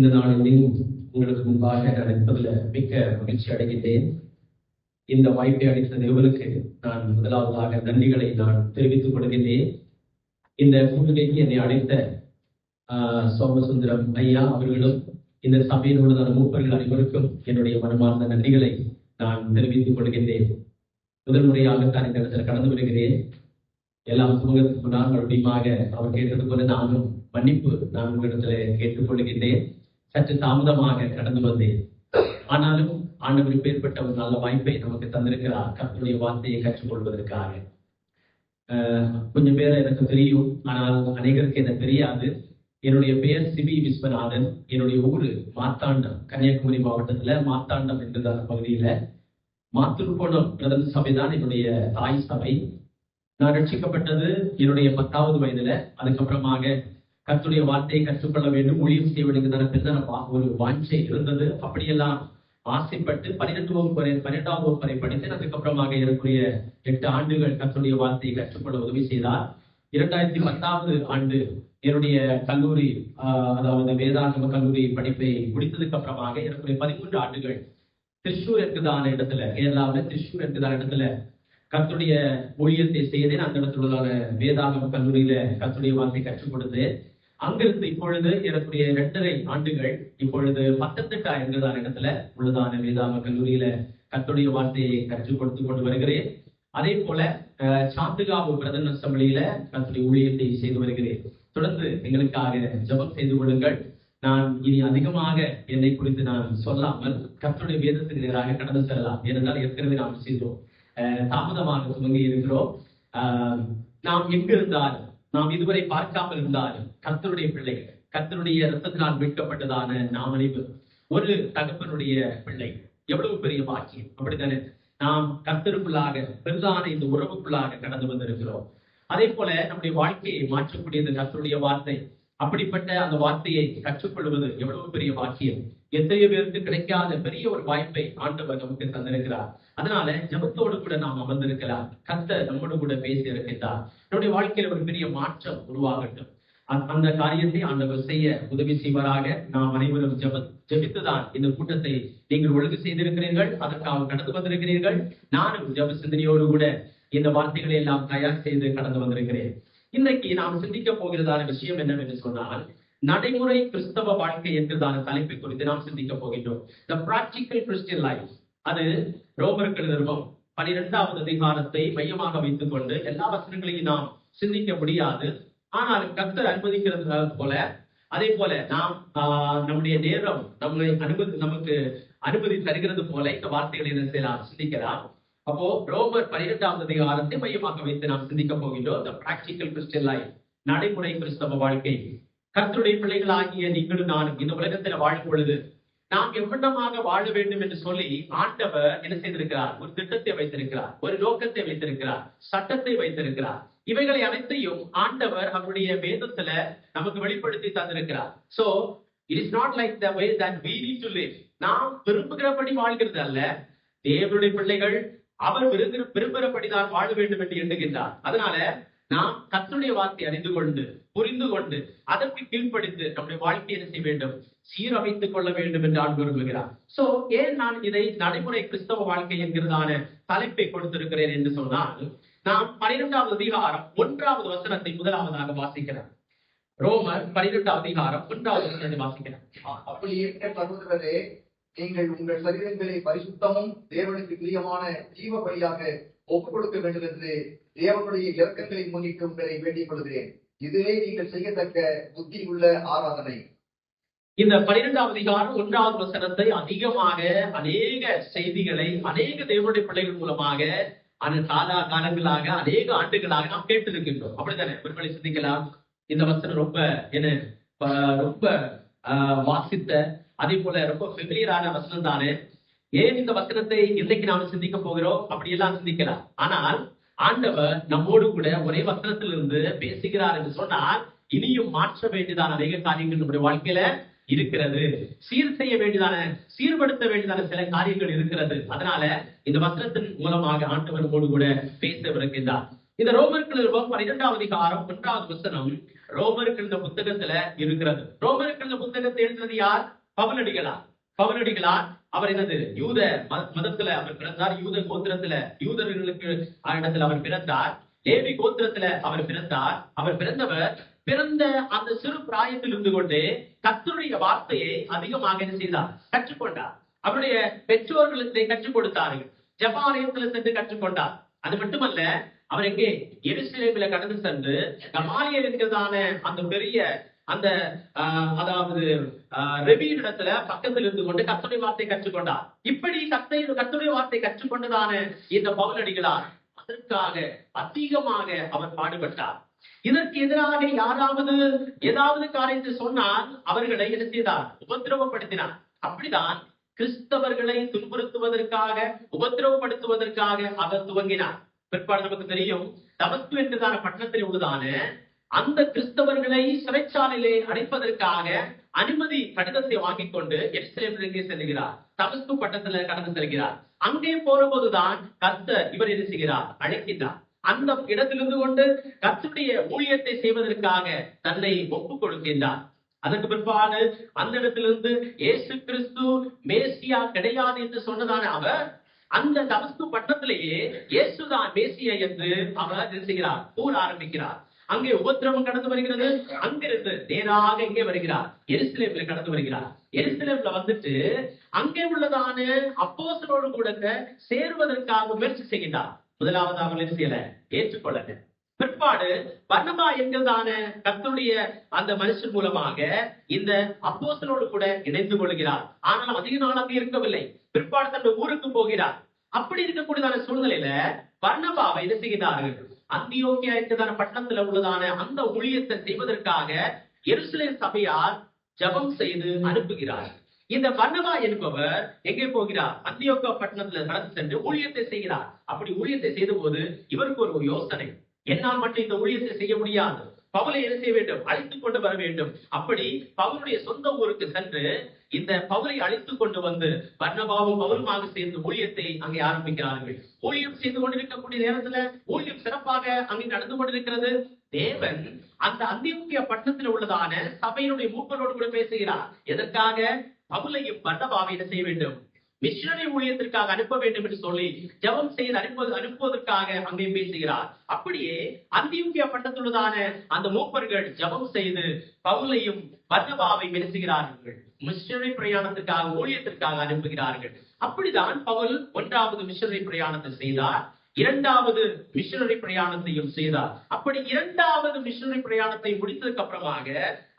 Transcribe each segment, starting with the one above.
இந்த நாளிலும் உங்களுக்கு முன்பாக நடப்பதில் மிக்க மகிழ்ச்சி அடைகின்றேன். இந்த வாய்ப்பை அளித்த தேவனுக்கு நான் முதலாவதாக நன்றிகளை நான் தெரிவித்துக் கொள்கின்றேன். இந்த கூட்டணிக்கு என்னை அழைத்த சோமசுந்தரம் ஐயா அவர்களும் இந்த சபையில் உள்ளதான மூப்பர்கள் அனைவருக்கும் என்னுடைய மனமார்ந்த நன்றிகளை நான் தெரிவித்துக் கொள்கின்றேன். முதல் முறையாக தான் இந்த இடத்துல கடந்து வருகிறேன். எல்லாம் சுமூகத்துக்கு முன்னால் மறுபடியுமாக அவர் கேட்டது போல நானும் மன்னிப்பு நான் உங்களிடத்துல கேட்டுக்கொள்கின்றேன். சற்று தாமதமாக கடந்து வந்தேன். ஆனாலும் ஆண்டவருக்கு ஏற்பட்ட ஒரு நல்ல வாய்ப்பை நமக்கு தந்திருக்கிறார் கர்த்தருடைய வார்த்தையை கற்றுக்கொள்வதற்காக. கொஞ்சம் பேரை எனக்கு தெரியும், ஆனால் அநேகருக்கு எனக்கு தெரியாது. என்னுடைய பெயர் சிபி விஸ்வநாதன். என்னுடைய ஊரு மார்த்தாண்டம், கன்னியாகுமரி மாவட்டத்துல மார்த்தாண்டம் என்கிற பகுதியில மாத்துருக்கோணம் பிரதம சபைதான் என்னுடைய தாய் சபை. நான் ரட்சிக்கப்பட்டது என்னுடைய 10வது வயதுல. அதுக்கப்புறமாக கர்த்தருடைய வார்த்தையை கற்றுக்கொள்ள வேண்டும், ஊழியம் செய்ய வேண்டும் ஒரு வாஞ்சை இருந்தது. அப்படியெல்லாம் ஆசைப்பட்டு 12வது வகுப்பு வரை படித்தேன். அதுக்கப்புறமாக எனக்குரிய 8 ஆண்டுகள் கர்த்தருடைய வார்த்தையை கற்றுக்கொள்ள உதவி செய்தார். 2010வது ஆண்டு என்னுடைய கல்லூரி, அதாவது வேதாகம கல்லூரி படிப்பை முடித்ததுக்கு அப்புறமாக எனக்குரிய 13 ஆண்டுகள் திருச்சூர் என்கிறதான இடத்துல, கேரளாவில் திருச்சூர் என்கிறதான இடத்துல கர்த்தருடைய ஊழியத்தை செய்தேன். அந்த இடத்துல உள்ளதான வேதாகம கல்லூரியில கர்த்தருடைய வார்த்தை கற்றுக் கொடுத்தேன். அங்கிருந்து இப்பொழுது எனக்குரிய 2.5 ஆண்டுகள் இப்பொழுது பத்தத்திட்டா என்கிறதான இடத்துல உள்ளதான வேதாகம கல்லூரியில கர்த்தருடைய வார்த்தையை கற்றுக் கொடுத்து கொண்டு வருகிறேன். அதே போல சாந்துகாவு பிரதம அசெம்பிளியில கர்த்தருடைய ஊழியத்தை செய்து வருகிறேன். தொடர்ந்து எங்களுக்காக ஜெபம் செய்து கொள்ளுங்கள். நான் இனி அதிகமாக என்னை குறித்து நான் சொல்லாமல் கர்த்தருடைய வேதத்துக்கு நேராக கடந்து செல்லலாம். ஏனென்றால் ஏற்கனவே நாம் செய்தோம், தாமதமாக துவங்கி இருக்கிறோம். நாம் எங்க இருந்தாலும், நாம் இதுவரை பார்க்காமல் இருந்தாலும் கர்த்தருடைய பிள்ளைகள், கர்த்தருடைய இரத்தத்தினால் மீட்கப்பட்டதான நாம் அனைவரும் ஒரு தகப்பனுடைய பிள்ளை. எவ்வளவு பெரிய பாக்கியம், அப்படித்தானே? நாம் கர்த்தருக்குள்ளாக பெரிதான இந்த உறவுக்குள்ளாக கடந்து வந்திருக்கிறோம். அதே போல நம்முடைய வாழ்க்கையை மாற்றக்கூடியது கர்த்தருடைய வார்த்தை. அப்படிப்பட்ட அந்த வார்த்தையை கற்றுக்கொள்வது எவ்வளவு பெரிய பாக்கியம். எத்தனையோ பேருக்கு கிடைக்காத பெரிய ஒரு வாய்ப்பை ஆண்டவர் நமக்கு தந்திருக்கிறார். அதனால ஜெபத்தோடு கூட நாம் அமர்ந்திருக்கலாம். கர்த்தர் நம்மோடு கூட பேசி இருக்கின்றார். நம்முடைய வாழ்க்கையில ஒரு பெரிய மாற்றம் உருவாகட்டும். அந்த காரியத்தை ஆண்டவர் செய்ய உதவி செய்வராக. நாம் அனைவரும் ஜெபித்துதான் இந்த கூட்டத்தை நீங்கள் ஒழுங்கு செய்திருக்கிறீர்கள், அதற்காக கடந்து வந்திருக்கிறீர்கள். நானும் ஜெப சிந்தனையோடு கூட இந்த வார்த்தைகளை எல்லாம் தயார் செய்து கடந்து வந்திருக்கிறேன். இன்னைக்கு நாம் சிந்திக்க போகிறதான விஷயம் என்னவென்று சொன்னால், நடைமுறை கிறிஸ்தவ வாழ்க்கை என்கிறதான தலைப்பை குறித்து நாம் சிந்திக்க போகின்றோம். The practical Christian life. அது ரோமர்கள் நிருபம் 12வது அதிகாரத்தை மையமாக வைத்துக் கொண்டு எல்லா வசனங்களையும் நாம் சிந்திக்க முடியாது. ஆனால் கர்த்தர் அனுமதிக்கிறது போல, அதே போல நாம் நம்முடைய நேரம் நமக்கு அனுமதி தருகிறது போல இந்த வார்த்தைகளை என்ன செய்யலாம், சிந்திக்கலாம். அப்போ ரோமர் 12வது அதிகாரத்தை மையமாக வைத்து நாம் சிந்திக்க போகின்றோம். The practical Christian life, நடைமுறை கிறிஸ்தவ வாழ்க்கை. கர்த்தருடைய பிள்ளைகளாகிய நீங்களும் நானும் இந்த உலகத்துல வாழும் பொழுது நாம் எவ்வளமாக வாழ வேண்டும் என்று சொல்லி ஆண்டவர் என்ன செய்திருக்கிறார்? ஒரு திட்டத்தை வைத்திருக்கிறார், ஒரு நோக்கத்தை வைத்திருக்கிறார், சட்டத்தை வைத்திருக்கிறார். இவைகளை அனைத்தையும் ஆண்டவர் அவருடைய வேதத்துல நமக்கு வெளிப்படுத்தி தந்திருக்கிறார். So it is not like the way that we need to live. நாம் விரும்புகிறபடி வாழ்கிறது அல்ல. தேவனுடைய பிள்ளைகள் அவர் விரும்புகிறபடிதான் வாழ வேண்டும் என்று எண்ணுகின்றார். அதனால நாம் கர்த்தருடைய வார்த்தை அறிந்து கொண்டு புரிந்து கொண்டு அதற்கு கீழ்ப்படித்து நம்முடைய வாழ்க்கையை என்ன செய்ய வேண்டும்? சீரமைத்துக் கொள்ள வேண்டும் என்று ஆண்டு விரும்புகிறார். சோ ஏன் நான் இதை நடைமுறை கிறிஸ்தவ வாழ்க்கை என்கிறதான தலைப்பை கொடுத்திருக்கிறேன் என்று சொன்னால், நாம் 12வது அதிகாரம் 1வது வசனத்தை முதலாவதாக வாசிக்கிறேன். ரோமர் 12வது அதிகாரம் 1வது வசனத்தை வாசிக்கிறேன். அப்படி இருக்க சகோதரரே, நீங்கள் உங்கள் சரீரங்களை பரிசுத்தமும் தேவனுக்கு பிரியமான ஜீவ பலியாக ஒப்புக் கொடுக்க வேண்டும் என்று தேவனுடைய இரக்கங்களை முன்னிட்டு உங்களை வேண்டிக் கொள்கிறேன். இதுவே நீங்கள் செய்யத்தக்க புத்தி உள்ள ஆராதனை. இந்த 12வது அதிகாரம் 1வது வசனத்தை அதிகமாக அநேக செய்திகளை அநேக தேவனுடைய பிள்ளைகள் மூலமாக காலங்களாக அநேக ஆண்டுகளாக நாம் கேட்டிருக்கின்றோம். அப்படித்தானே? ஒருவேளை சிந்திக்கலாம், இந்த வசனம் ரொம்ப வாசித்த, அதே போல ரொம்ப ஃபெமிலியரான வசனம் தானே. ஏன் இந்த வசனத்தை இன்னைக்கு நாம சிந்திக்க போகிறோம்? அப்படி எல்லாம் சிந்திக்கலாம். ஆனால் ஆண்டவர் நம்மோடு கூட ஒரே வசனத்திலிருந்து பேசுகிறார் என்று சொன்னால், இனியும் மாற்ற வேண்டியதான அநேக காரியங்கள் நம்முடைய வாழ்க்கையில இருக்கிறது. சீர் செய்ய வேண்டியதான, சீர்படுத்த வேண்டியதான சில காரியங்கள் இருக்கிறது. அதனால இந்த வசனத்தின் மூலமாக ஆண்டவர் நம்மோடு கூட பேசவிருக்கின்றார். இந்த ரோமர்கள் நிருபம் 12வது அதிகாரம் 1வது வசனம் ரோமர்கள் புத்தகத்துல இருக்கிறது. ரோமர்கள் புத்தகத்தை எழுதினது யார்? பவுலடிகளார் அவர் என்னது யூத மதத்துல அவர் பிறந்தார், யூத கோத்திரத்துல யூதர்களுக்கு இடத்துல அவர் பிறந்தார், லேவி கோத்திரத்துல அவர் பிறந்தார். அவர் பிறந்த அந்த சிறு பிராயத்தில் இருந்து கொண்டு கர்த்தருடைய வார்த்தையை அதிகமாக என்ன செய்தார்? கற்றுக்கொண்டார். அவருடைய பெற்றோர்களுக்கு கற்றுக் கொடுத்தார்கள். ஜெபாலயத்தில் சென்று கற்றுக்கொண்டார். அது மட்டுமல்ல, அவர் எங்கே எருசலேமில் கடந்து சென்று கமாலியல் என்கிறதான அந்த பெரிய அந்த அதாவது ரெபியின் இடத்துல பக்கத்தில் இருந்து கொண்டு கர்த்தருடைய வார்த்தை கற்றுக்கொண்டார். இப்படி கர்த்தருடைய வார்த்தை கற்றுக்கொண்டதான இந்த பவுலடிகளார் அதற்காக அதிகமாக அவர் பாடுபட்டார். இதற்கு எதிராக யாராவது ஏதாவது காரியத்தை சொன்னால் அவர்களை என்ன செய்தார்? உபத்திரவப்படுத்தினார். அப்படிதான் கிறிஸ்தவர்களை துன்புறுத்துவதற்காக உபத்திரவப்படுத்துவதற்காக அவர் துவங்கினார். பிற்பாடு நமக்கு தெரியும், தமஸ்கு என்றதான பட்டணத்தில் உள்ளதான அந்த கிறிஸ்தவர்களை சிறைச்சாலையிலே அடைப்பதற்காக அனுமதி கடிதத்தை வாங்கிக் கொண்டு எருசலேமிற்கு செல்கிறார். தமஸ்கு பட்டணத்துல கடந்து செல்கிறார். அங்கே போற போதுதான் கர்த்தர் இவர் என்ன செய்கிறார்? அழைக்கின்றார். அந்த இடத்திலிருந்து கொண்டு கர்த்தருடைய ஊழியத்தை செய்வதற்காக தன்னை ஒப்புக் கொடுக்கின்றார். அதற்கு பிற்பாடு அந்த இடத்திலிருந்து இயேசு கிறிஸ்து மேசியா கிடையாது என்று சொன்னதான அவர் அந்த தமஸ்கு பட்டணத்திலேயே இயேசுதான் மேசியா என்று அவர் என்ன செய்கிறார்? கூற ஆரம்பிக்கிறார். அங்கே உபத்திரவம் கடந்து வருகிறது. அங்கிருந்து நேராக இங்கே வருகிறார், எருசலேமில் கடந்து வருகிறார். எருசலேம்ல வந்துட்டு அங்கே உள்ளதான அப்போஸ்தலரோடு கூட சேருவதற்காக முயற்சி செய்கிறார். முதலாவது அவர்கள் என்ன செய்யல? ஏற்றுக்கொள்ளல. பிற்பாடு பர்னபா என்கிறதான கர்த்தருடைய அந்த மனுஷன் மூலமாக இந்த அப்போஸ்தலரோடு கூட இணைந்து கொள்கிறார். ஆனால் அதிக நாள் அங்கே இருக்கவில்லை. பிற்பாடு தன்னுடைய ஊருக்கு போகிறார். அப்படி இருக்கக்கூடியதான சூழ்நிலையில பர்னபாவை என்ன செய்கிறார்கள்? அந்தியோக்கியா என்கிறதான பட்டணத்துல உள்ளதான அந்த ஊழியத்தை செய்வதற்காக எருசலேம் சபையார் ஜெபம் செய்து அனுப்புகிறார். இந்த பர்னபா என்பவர் எங்கே போகிறார்? அந்தியோக்கியா பட்டணத்துல நடந்து சென்று ஊழியத்தை செய்கிறார். அப்படி ஊழியத்தை செய்த போது இவருக்கு ஒரு யோசனை, என்னால் மட்டும் இந்த ஊழியத்தை செய்ய முடியாது, பவுலை என்ன செய்ய வேண்டும்? அழைத்துக் கொண்டு வர வேண்டும். அப்படி பவுலுடைய சொந்த ஊருக்கு சென்று இந்த பவுலை அழைத்துக் கொண்டு வந்து பர்னபாவும் பவுலுமாக சேர்ந்து ஊழியத்தை அங்கே ஆரம்பிக்கிறார்கள். ஊழியம் செய்து கொண்டிருக்கக்கூடிய நேரத்துல ஊழியம் சிறப்பாக அங்கே நடந்து கொண்டிருக்கிறது. தேவன் அந்த அந்தியோக்கியா பட்டணத்தில் உள்ளதான சபையினுடைய மூப்பரோடு கூட பேசுகிறார். எதற்காக? பவுலையும் பர்னபாவை என்ன செய்ய வேண்டும்? மிஷனரி ஊழியத்திற்காக அனுப்ப வேண்டும் என்று சொல்லி ஜெபம் செய்து அனுப்புவதற்காக அங்கே பேசுகிறார். அப்படியே அந்தியோக்கியா பட்டணத்துள்ளதான அந்த மூப்பர்கள் ஜெபம் செய்து பவுலையும் பர்னபாவை மெச்சுகிறார்கள். மிஷனரி பிரயாணத்திற்காக ஊழியத்திற்காக அனுப்புகிறார்கள். அப்படிதான் பவுல் 1வது மிஷனரி பிரயாணத்தை செய்தார். 2வது மிஷனரி பிரயாணத்தையும் செய்தார். அப்படி 2வது மிஷனரி பிரயாணத்தை முடித்ததுக்கு அப்புறமாக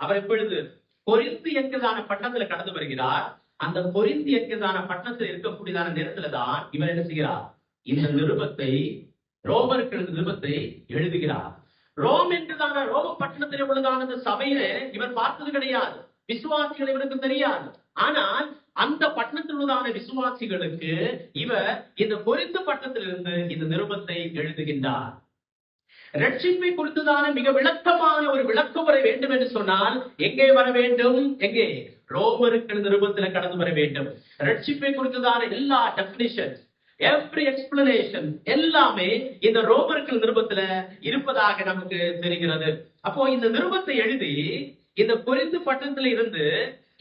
அவர் எப்பொழுது கொரிந்து என்கிறதான பட்டணத்துல கடந்து வருகிறார். அந்த கொரிந்து என்கிறதான பட்டணத்தில் இருக்கக்கூடியதான நேரத்துலதான் இவர் என்ன செய்கிறார்? இந்த நிருபத்தை, ரோமருக்கு நிருபத்தை எழுதுகிறார். ரோம் என்றதான ரோம பட்டணத்தில் உள்ளதான அந்த சபையில இவர் பார்த்தது கிடையாது. விசுவாசிகள் இவருக்கு தெரியாது. ஆனால் அந்த பட்டணத்தில் உள்ளதான விசுவாசிகளுக்கு இவர் இந்த கொரிந்து பட்டணத்திலிருந்து இந்த நிருபத்தை எழுதுகின்றார். ரட்சிப்பை குறித்துதான மிக விளக்கமான ஒரு விளக்கம் வர வேண்டும் என்று சொன்னால் எங்கே வர வேண்டும்? எங்கே? ரோமருக்கு நிருபத்தில் கடந்து வர வேண்டும். ரட்சிப்பை குறித்துதான எல்லா டெபினிஷன், எவ்ரி எக்ஸ்பிளனேஷன் எல்லாமே இந்த ரோமருக்கு நிருபத்துல இருப்பதாக நமக்கு தெரிகிறது. அப்போ இந்த நிருபத்தை எழுதி இந்த கொரிந்து பட்டணத்துல இருந்து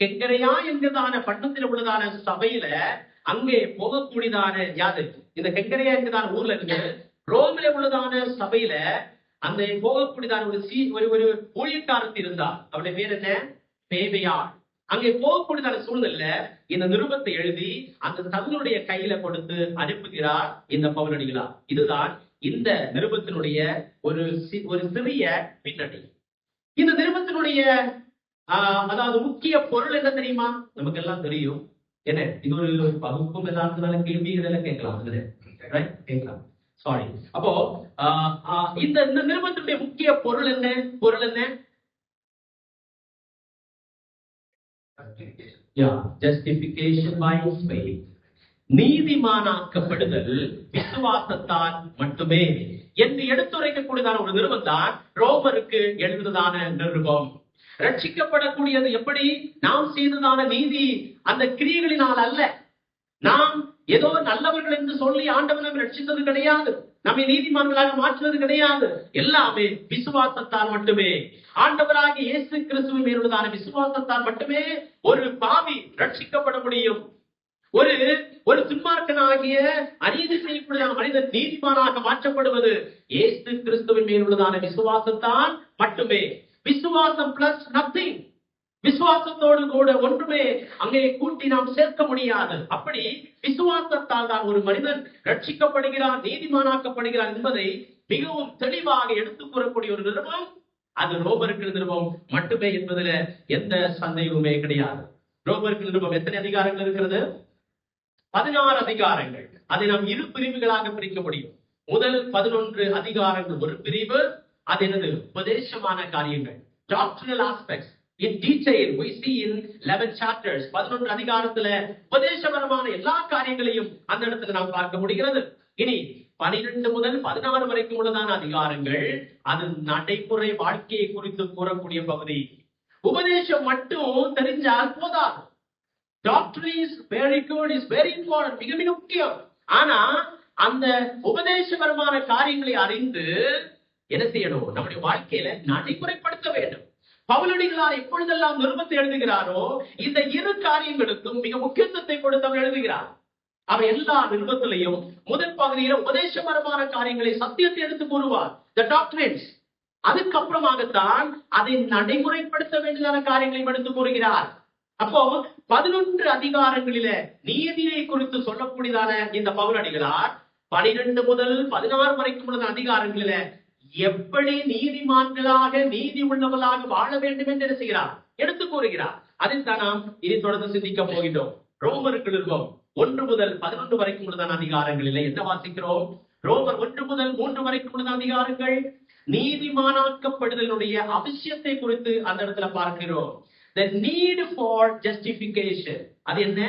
கெங்கரையா என்கிறதான பட்டணத்தில் உள்ளதான சபையில அங்கே போகக்கூடியதான யாது? இந்த கெங்கரையா என்கிறதான ஊர்ல இருந்து ரோமில உள்ளதான சபையில அந்த போகக்கூடியதான ஒரு ஊழியக்காரத்து இருந்தா. அவருடைய பேர் என்ன? பேபையாள். அங்கே போகக்கூடியதான சூழ்நிலை இந்த நிருபத்தை எழுதி அந்த தங்களுடைய கையில கொடுத்து அனுப்புகிறார் இந்த பவுலடிகளார். இதுதான் இந்த நிருபத்தினுடைய ஒரு சிறிய பின்னணி. இந்த நிருபத்தினுடைய அதாவது முக்கிய பொருள் என்ன தெரியுமா? நமக்கு எல்லாம் தெரியும். என்ன இது? ஒரு பகுப்பும் எல்லாருனால கேள்விகள் எல்லாம் கேட்கலாம். சாரி. அப்போ இந்த நிருபத்தினுடைய முக்கிய பொருள் என்ன? Justification by faith. நீதிமானாக்கப்படுதல் விசுவாசத்தால் மட்டுமே என்று எடுத்துரைக்கக்கூடியதான ஒரு நிருபம் தான் ரோமருக்கு எழுதுவதான நிருபம். ரட்சிக்கப்படக்கூடியது எப்படி? நாம் செய்ததான நீதி அந்த கிரியைகளினால் அல்ல. நாம் ஏதோ நல்லவர்கள் என்று சொல்லி ஆண்டவனை ரட்சித்தது கிடையாது. நம்மை நீதிமான்களாக மாற்றுவது கிடையாது. எல்லாமே விசுவாசத்தால் மட்டுமே. ஆண்டவராகிய இயேசு கிறிஸ்துவின் மேலுள்ளதான விசுவாசத்தால் மட்டுமே ஒரு பாவி ரட்சிக்கப்பட முடியும். ஒரு துன்மார்க்கனாகிய அநீதி செய்யக்கூடிய மனிதன் நீதிமானாக மாற்றப்படுவது இயேசு கிறிஸ்துவின் மேலுள்ளதான விசுவாசத்தால் மட்டுமே. விசுவாசம் பிளஸ் நத்திங். விசுவாசத்தோடு கூட ஒன்றுமே அங்கே கூட்டி நாம் சேர்க்க முடியாது. அப்படி விசுவாசத்தால் தான் ஒரு மனிதன் ரட்சிக்கப்படுகிறான், நீதிமானாக்கப்படுகிறான் என்பதை மிகவும் தெளிவாக எடுத்துக் கூறக்கூடிய ஒரு நிறுவனம் அது ரோமர்கள் நிறுவனம் மட்டுமே என்பதில் எந்த சந்தேகமே கிடையாது. ரோமர்கள் நிறுவனம் எத்தனை அதிகாரங்கள் இருக்கிறது? 16 அதிகாரங்கள். அதை நாம் இரு பிரிவுகளாக பிரிக்க முடியும். முதல் 11 அதிகாரங்கள் ஒரு பிரிவு, அது எனது உபதேசமான காரியங்கள், doctoral aspects. In detail we see in 11 chapters. 11 அதிகாரத்துல உபதேசபரமான எல்லா காரியங்களையும் அந்த இடத்துல நாம் பார்க்க முடிகிறது. இனி 12 முதல் 16 வரைக்கும் உள்ளதான அதிகாரங்கள் அது நடைமுறை வாழ்க்கையை குறித்து கூறக்கூடிய பகுதி. உபதேசம் மட்டும் தெரிஞ்சால் போதாது. Doctrine is very good, is very important, மிக மிக முக்கியம். ஆனா அந்த உபதேசபரமான காரியங்களை அறிந்து என்ன செய்யணும்? நம்முடைய வாழ்க்கையில நடைமுறைப்படுத்த வேண்டும். பவுலடிகளார் எப்பொழுதெல்லாம் நிருபத்தை எழுதுகிறாரோ இந்த இரு காரியங்களுக்கும் மிக முக்கியத்துவத்தை கொடுத்து அவர் எழுதுகிறார். அவர் எல்லா நிருபத்திலையும் முதல் பகுதியில உபதேசபரமான காரியங்களை, சத்தியத்தை எடுத்து கூறுவார், the doctrines. அதுக்கப்புறமாகத்தான் அதை நடைமுறைப்படுத்த வேண்டியதான காரியங்களையும் எடுத்து கூறுகிறார். அப்போ 11 அதிகாரங்களில நீதியை குறித்து சொல்லக்கூடியதான இந்த பவுலடிகளார் 12 முதல் 16 வரைக்கும் உள்ள அதிகாரங்களில எப்படி நீதிமான்களாக, நீதி உள்ளவர்களாக வாழ வேண்டும் என்று என்ன செய்கிறார்? எடுத்து கூறுகிறார். அதில் தான் நாம் இனி தொடர்ந்து சிந்திக்க போகின்றோம். ரோமருக்கு நிருபம் 1 முதல் 11 வரைக்கும் உள்ளதான அதிகாரங்களில என்ன வாசிக்கிறோம்? ரோமர் 1 முதல் 3 வரைக்கும் உள்ளதான அதிகாரங்கள் நீதிமானாக்கப்படுதலுடைய அவசியத்தை குறித்து அந்த இடத்துல பார்க்கிறோம். The need for justification. அது என்ன?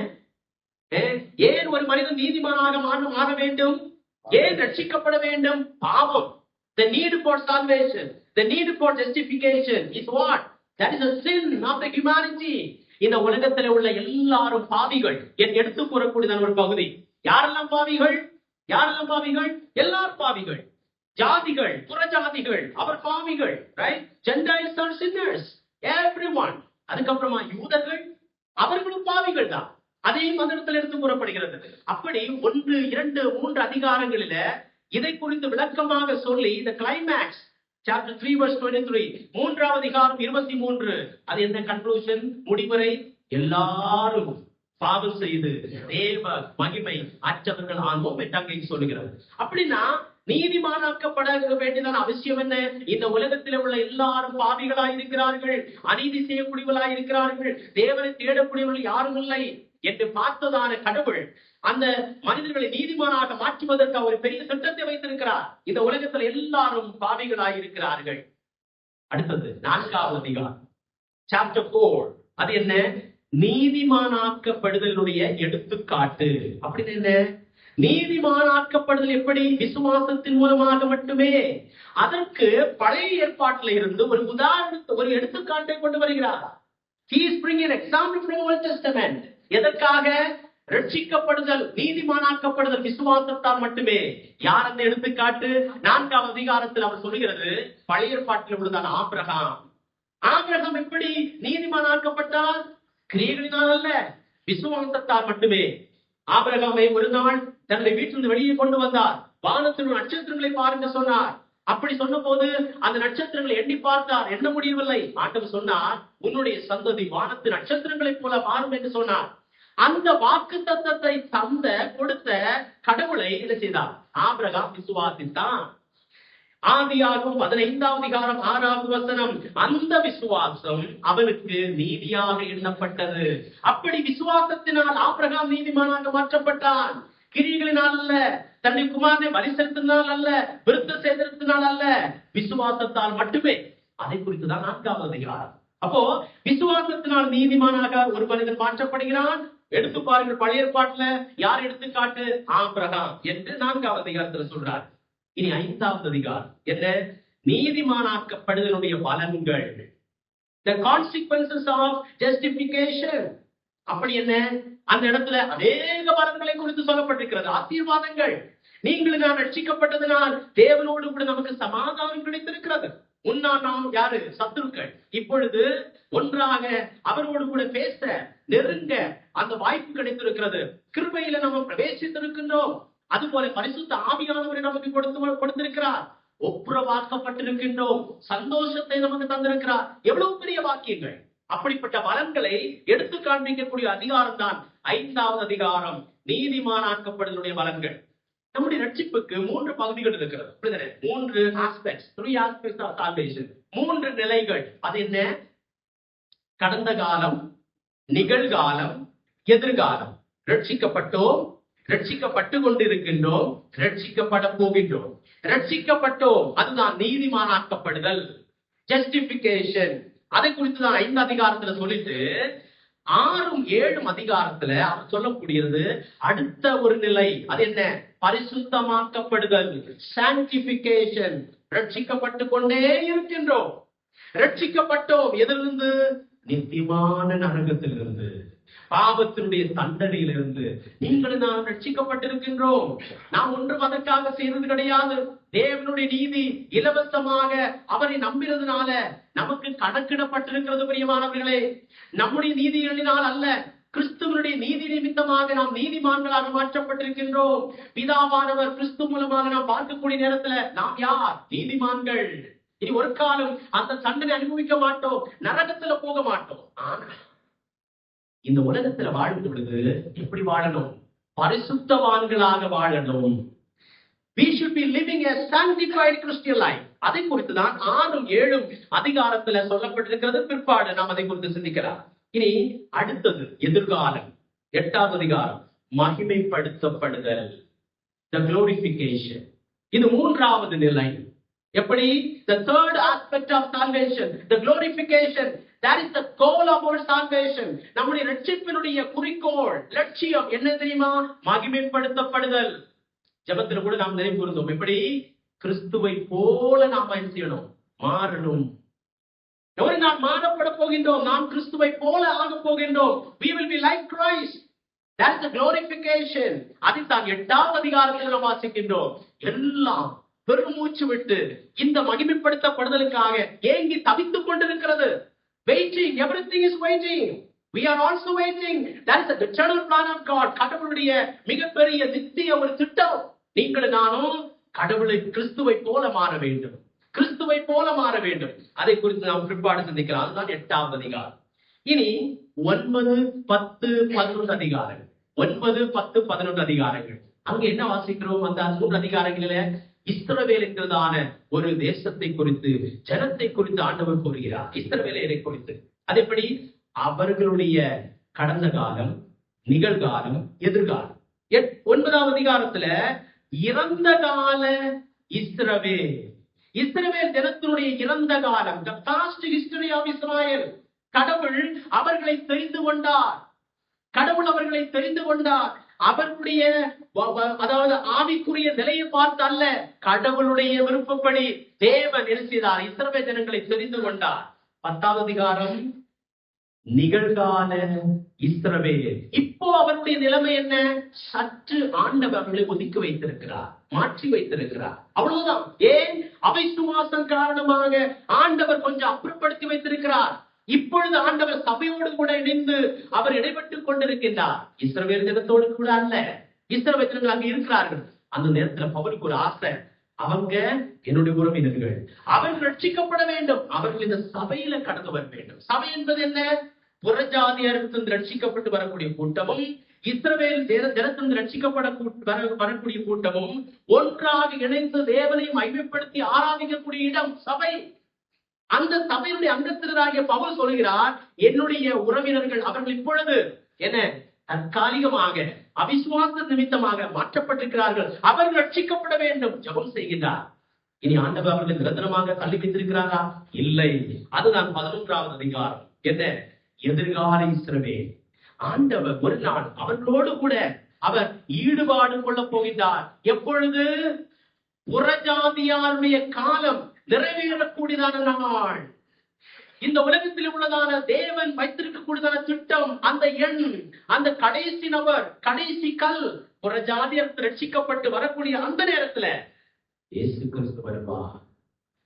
ஏன் ஒரு மனிதன் நீதிமானாக மாற வேண்டும்? ஏன் ரட்சிக்கப்பட வேண்டும்? பாவம். The need for salvation, the need for justification is what? That is a sin of the humanity. இந்த உலகத்தில் உள்ள எல்லாரும் பாவிகள் என்று எடுத்து கூறக்கூடியதான ஒரு பகுதி. யாரெல்லாம் பாவிகள்? யாரெல்லாம் பாவிகள்? எல்லாரும் பாவிகள். ஜாதிகள், புறஜாதிகள், அவர் பாவிகள். Right? Gentiles are sinners. Everyone. அதுக்கப்புறமா யூதர்கள், அவர்களும் பாவிகள் தான். அதையும் அந்த இடத்துல எடுத்து கூறப்படுகிறது. அப்படி 1, 2, 3 அதிகாரங்களில இதை குறித்து விளக்கமாக சொல்லி இந்த கிளைமேக்ஸ் chapter 3 verse 23, மூன்றாவது அதிகாரம் 23, அது என்ன கன்க்ளூஷன்? முடிவரை எல்லாரும் பாவம் செய்து தேவ மகிமை அற்றவர்கள் ஆனோம் என்று அங்கே சொல்லுகிறது. அப்படின்னா நீதிமானாக்கப்பட வேண்டியதான அவசியம் என்ன? இந்த உலகத்தில் உள்ள எல்லாரும் பாவிகளாய் இருக்கிறார்கள், அநீதி செய்யக்கூடியவர்களாய் இருக்கிறார்கள், தேவனை தேடக்கூடியவர்கள் யாரும் இல்லை என்று பார்த்ததான கடவுள் அந்த மனிதர்களை நீதிமானாக மாற்றுவதற்கு ஒரு பெரிய திட்டத்தை வைத்திருக்கிறார். இந்த உலகத்தில் எல்லாரும் பாவிகளாய் இருக்கிறார்கள். அடுத்தது 4வது அதிகாரம் chapter 4, அது என்ன? நீதிமானாக்கப்படுதலுடைய எடுத்துக்காட்டு. அப்படின்னு என்ன? நீதிமானாக்கப்படுதல் எப்படி? விசுவாசத்தின் மூலமாக மட்டுமே. அதற்கு பழைய ஏற்பாட்டில இருந்து ஒரு உதாரணத்தை, ஒரு எடுத்துக்காட்டை கொண்டு வருகிறார். He is bringing an example from Old Testament. எதற்காக? ரட்சிக்கப்படுதல், நீதிமானாக்கப்படுதல் விசுவாசத்தால் மட்டுமே. யார் அந்த எடுத்துக்காட்டு? 4வது அதிகாரத்தில் அவர் சொல்லுகிறது, பழைய ஏற்பாட்டில் உள்ளதான ஆபிரகாம். ஆபிரகாம் எப்படி நீதிமானாக்கப்பட்டால்? கிரியைகளினால் அல்ல, விசுவாசத்தால் மட்டுமே. ஆபிரகாமை ஒரு நாள் தன்னுடைய வீட்டிலிருந்து வெளியே கொண்டு வந்தார். வானத்தின் நட்சத்திரங்களை பாருங்க சொன்னார். அப்படி சொன்ன போது அந்த நட்சத்திரங்களை எண்ணி பார்த்தார், எண்ண முடியவில்லை. ஆண்டவர் சொன்னார், உன்னுடைய சந்ததி வானத்து நட்சத்திரங்களை போல மாறும் என்று சொன்னார். அந்த வாக்கு தத்தத்தை கொடுத்த கடவுளை என்ன செய்தார்? ஆபிரகாம் விசுவாசித்தான். ஆதியாகமம் 15வது அதிகாரம் 6வது வசனம், அந்த விசுவாசம் அவனுக்கு நீதியாக எண்ணப்பட்டது. அப்படி விசுவாசத்தினால் ஆபிரகாம் நீதிமானாக மாற்றப்பட்டான். கிரியைகளினால் அல்ல, தன்னுடைய குமாரனை பலி செலுத்தினால் அல்ல, விருத்த சேதனத்தினால் அல்ல, விசுவாசத்தால் மட்டுமே. அதை குறித்துதான் 4வது அதிகாரம். அப்போ விசுவாசத்தினால் நீதிமானாக ஒரு மனிதன் மாற்றப்படுகிறான். எடுத்து பாருங்கள், பழைய ஏற்பாட்டுல யார் எடுத்துக்காட்டு? ஆபிரகாம் என்று 4வது அதிகாரத்துல சொல்றார். இனி 5வது அதிகாரம் என்ன? நீதிமானாக்கப்படுதலுடைய பலன்கள், the consequences of justification. அப்படி என்ன? அந்த இடத்துல அநேக பலன்களை குறித்து சொல்லப்பட்டிருக்கிறது, ஆசீர்வாதங்கள். நீங்கள் நான் ரட்சிக்கப்பட்டதனால் தேவனோடு கூட நமக்கு சமாதானம் கிடைத்திருக்கிறது. முன்னால் நாம் யாரு? சத்துருக்கள். இப்பொழுது ஒன்றாக அவரோடு கூட பேச, நெருங்க அந்த வாய்ப்பு கிடைத்திருக்கிறது. கிருபையில நம்ம பிரவேசித்திருக்கின்றோம். அதுபோல பரிசுத்த ஆவியானவரை நமக்கு கொடுத்திருக்கிறார். ஒப்புரவாக்கப்பட்டிருக்கின்றோம். சந்தோஷத்தை நமக்கு தந்திருக்கிறார். எவ்வளவு பெரிய வாக்கியங்கள்! அப்படிப்பட்ட பலன்களை எடுத்து காண்பிக்கக்கூடிய அதிகாரம் தான் 5வது அதிகாரம், நீதிமானாக்கப்படுதலுடைய பலன்கள். நம்முடைய ரட்சிப்புக்கு 3 பகுதிகள் இருக்கிறது. 3 aspects, 3 aspects of salvation. 3 நிலைகள். அது என்ன? கடந்த காலம், நிகழ்காலம், எதிர்காலம். ரட்சிக்கப்பட்டோம், ரட்சிக்கப்பட்டு கொண்டிருக்கின்றோம், ரட்சிக்கப்பட போகின்றோம். ரட்சிக்கப்பட்டோம், அதுதான் நீதிமானாக்கப்படுதல், ஜஸ்டிபிகேஷன். அதை குறித்து தான் 5 அதிகாரத்துல சொல்லிட்டு 6, 7 அதிகாரத்துல அவர் சொல்லக்கூடியது அடுத்த ஒரு நிலை. அது என்ன? பரிசுத்தமாக்கப்படுதல், சாங்டிபிகேஷன். ரட்சிக்கப்பட்டு கொண்டே இருக்கின்றோம். ரட்சிக்கப்பட்டோம் எதிலிருந்து? நித்தியமான நரகத்திலிருந்து, பாவத்தினுடைய தண்டனையிலிருந்து நீங்கள் நாம் ரட்சிக்கப்பட்டிருக்கின்றோம். நாம் ஒன்றும் அதற்காக செய்வது கிடையாது. தேவனுடைய நீதி இலவசமாக அவரை நம்பினதுனால நமக்கு கணக்கிடப்பட்டிருக்கிறது. பிரியமானவர்களே, நம்முடைய நீதிகளினால் அல்ல, கிறிஸ்துவனுடைய நீதி நிமித்தமாக நாம் நீதிமான்களாக மாற்றப்பட்டிருக்கின்றோம். பிதாவானவர் கிறிஸ்து மூலமாக நாம் பார்க்கக்கூடிய நேரத்துல நாம் யார்? நீதிமான்கள். இனி ஒரு காலம் அந்த தண்டனை அனுபவிக்க மாட்டோம், நரகத்துல போக மாட்டோம். ஆனா இந்த உலகத்துல வாழும் பொழுது எப்படி வாழணும்? பரிசுத்தவான்களாக வாழணும். We should be living a sanctified Christian life. அதை குறித்து தான் 6, 7 அதிகாரத்துல சொல்லப்பட்டிருக்கிறது. பிற்பாடு நாம் அதை குறித்து சிந்திக்கலாம். இனி அடுத்தது எதிர்காலம். 8வது அதிகாரம், மகிமைப்படுத்தப்படுதல், the glorification. இது 3வது நிலை. எப்படி? The third aspect of salvation, the glorification. That is the goal of our salvation. நம்முடைய ரட்சிப்பினுடைய குறிக்கோள், லட்சியம் என்ன தெரியுமா? மகிமைப்படுத்தப்படுதல். ஜெபத்தில் கூட நாம் நினைவு கூர்ந்தோம். எப்படி? கிறிஸ்துவை போல நாம் என்ன செய்யணும்? மாறணும். ஒரு நாள் மாறப்பட போகின்றோம். நாம் கிறிஸ்துவை போல ஆக போகின்றோம். We will be like Christ. That is the glorification. அதுதான் 8வது அதிகாரத்தில் நாம் வாசிக்கின்றோம். எல்லாம் பெருமூச்சு விட்டு இந்த மகிமைப்படுத்தப்படுதலுக்காக ஏங்கி தவித்துக் கொண்டிருக்கிறது. Waiting, everything is waiting. We are also waiting. That is the eternal plan of God. கடவுளுடைய மிகப்பெரிய நித்திய ஒரு திட்டம். நீங்கள் நானும் கடவுளை கிறிஸ்துவை போல மாற வேண்டும், கிறிஸ்துவை போல மாற வேண்டும். அதை குறித்து நாம் பிற்பாடு சிந்திக்கலாம். அதுதான் 8வது அதிகாரம். இனி 9, 10, 11 அதிகாரங்கள். 9, 10, 11 அதிகாரங்கள். அங்க என்ன வாசிக்கிறோம்? அந்த 3 அதிகாரங்களில இஸ்ரவேல் என்கிறதான ஒரு தேசத்தை குறித்து, ஜனத்தை குறித்து ஆண்டவர் கூறுகிறார். இஸ்ரவேலை குறித்து. அது எப்படி? அவர்களுடைய கடந்த காலம், நிகழ்காலம், எதிர்காலம். 9வது அதிகாரத்துல இறந்த கால இஸ்ரவேல், இஸ்ரவேல் ஜனத்தினுடைய இறந்த காலம், the past history of Israel. கடவுள் அவர்களை தெரிந்து கொண்டார். கடவுள் அவர்களை தெரிந்து கொண்டார். அவர்களுடைய அதாவது ஆவிக்குரிய நிலையை பார்த்து அல்ல, கடவுளுடைய விருப்பப்படி தேவன் நினைத்தார். இஸ்ரவேல் ஜனங்களை தெரிந்து கொண்டார். 10வது அதிகாரம் நிகழ்கால இஸ்ரவேல். இப்போ அவருடைய நிலைமை என்ன? சற்று ஆண்டவர் அவர்களை ஒதுக்கி வைத்திருக்கிறார், மாற்றி வைத்திருக்கிறார். அவ்வளவுதான். ஏன்? அவிசுவாசம் காரணமாக ஆண்டவர் கொஞ்சம் அப்புறப்படுத்தி வைத்திருக்கிறார். இப்பொழுது ஆண்டவர் சபையோடு கூட இணைந்து அவர் இடைப்பட்டுக் கொண்டிருக்கின்றார். இஸ்ரவேல் ஜனத்தோடு கூட அல்ல, இஸ்ரவேல் ஜனங்கள் அங்க இருக்கிறார்கள். அந்த நேரத்துல பவுலுக்கு ஒரு ஆசை, அவங்க என்னுடைய உறவினர்கள், அவர்கள் ரட்சிக்கப்பட வேண்டும், அவர்கள் இந்த சபையில கடந்து வர வேண்டும். சபை என்பது என்ன? புறஜாதியர்களிருந்து ரட்சிக்கப்பட்டு வரக்கூடிய கூட்டமும், இஸ்ரவேல் ஜனத்திலிருந்து ரட்சிக்கப்பட வரக்கூடிய கூட்டமும் ஒன்றாக இணைந்து தேவனை மகிமைப்படுத்தி ஆராதிக்கக்கூடிய இடம் சபை. அந்த சபையினுடைய அங்கத்தினராகிய பவுல் சொல்கிறார், என்னுடைய உறவினர்கள் அவர்கள் இப்பொழுது என்ன? தற்காலிகமாக அவிசுவாச நிமித்தமாக மாற்றப்பட்டிருக்கிறார்கள், அவர்கள் ரட்சிக்கப்பட வேண்டும். ஜெபம் செய்கின்றார். இனி ஆண்டவர் அவர்களை நிரந்தரமாக தள்ளி வைத்திருக்கிறாரா? இல்லை. அதுதான் 11வது அதிகாரம். என்ன? எதிர்கால இஸ்ரவேல். ஆண்டவர் ஒரு நாள் அவர்களோடு கூட அவர் ஈடுபாடு கொள்ள போகின்றார். எப்பொழுது? புறஜாதியாருடைய காலம் நிறைவேறக்கூடியதான நாள். இந்த உலகத்தில் உள்ளதான தேவன் வைத்திருக்கக்கூடியதான திட்டம், அந்த எண், அந்த கடைசி நபர், கடைசி கல், புறஜாதியர் ரட்சிக்கப்பட்டு வரக்கூடிய அந்த நேரத்துல இயேசு கிறிஸ்து வருவார்.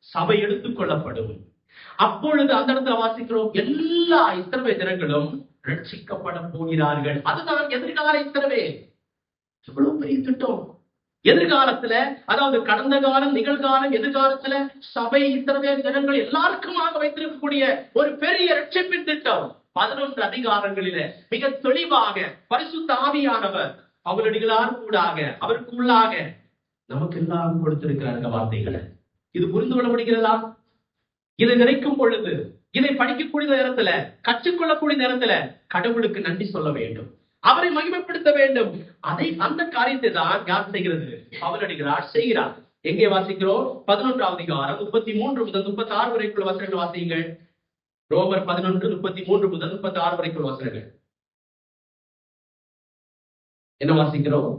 சபை எடுத்துக் கொள்ளப்படும். அப்பொழுது அந்த இடத்துல வாசிக்கிறோம், எல்லா இஸ்ரவேலர்களும் ரட்சிக்கப்பட போகிறார்கள். அதுதான் எதிர்கால இஸ்ரவேல். எவ்வளவு பெரிய திட்டம்! எதிர்காலத்துல, அதாவது கடந்த காலம், நிகழ்காலம், எதிர்காலத்துல சபை, இஸ்ரவேல் ஜனங்கள் எல்லாருக்குமாக வைத்திருக்கக்கூடிய ஒரு பெரிய ரட்சிப்பின் திட்டம் 11 அதிகாரங்களில மிக தெளிவாக பரிசுத்த ஆவியானவர் அவரடிகளார் கூடாக, அவருக்குள்ளாக நமக்கு எல்லாம் கொடுத்திருக்கிறார்கள் வார்த்தைகளை. இது புரிந்து கொள்ள முடிகிறதா? இதை நினைக்கும் பொழுது, இதை படிக்கக்கூடிய நேரத்துல, கற்றுக்கொள்ளக்கூடிய நேரத்துல கடவுளுக்கு நன்றி சொல்ல வேண்டும், அவரை மகிமைப்படுத்த வேண்டும். அந்த காரியத்தை தான் யார் செய்கிறது? பவுலடிகளார் செய்கிறார். எங்கே வாசிக்கிறோம்? 11ஆம் அதிகாரம் 33 முதல் 36 வரைக்குள்ள வசனங்கள் வாசியுங்கள். ரோமர் 11 33 முதல் 36 வரைக்குள்ள வசனங்கள் என்ன வாசிக்கிறோம்?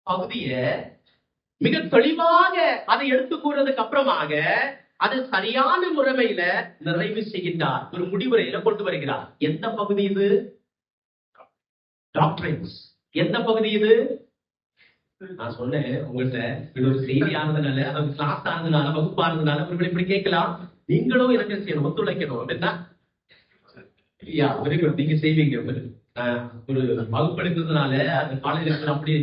பகுதிய மிக தெளிவாக அதை எடுத்து கூறதுக்கு அப்புறமாக அது சரியான முறைமையில நிறைவு செய்கின்றார், ஒரு முடிவுரையில கொண்டு வருகிறார். எந்த பகுதி இது? டாக்டரின்ஸ். எந்த பகுதி இது? நான் சொன்னேன் உங்கள்கிட்ட, இது ஒரு செய்தியானதுனால, அதாவது கிளாஸ் ஆனதுனால, வகுப்பானதுனால உங்களை இப்படி கேட்கலாம். நீங்களும் எனக்கு செய்யணும், ஒத்துழைக்கணும் அப்படின்னா நீங்க செய்வீங்க. ஒரு வகுப்படுக்கிறதுனால அந்த காலேஜ் அப்படி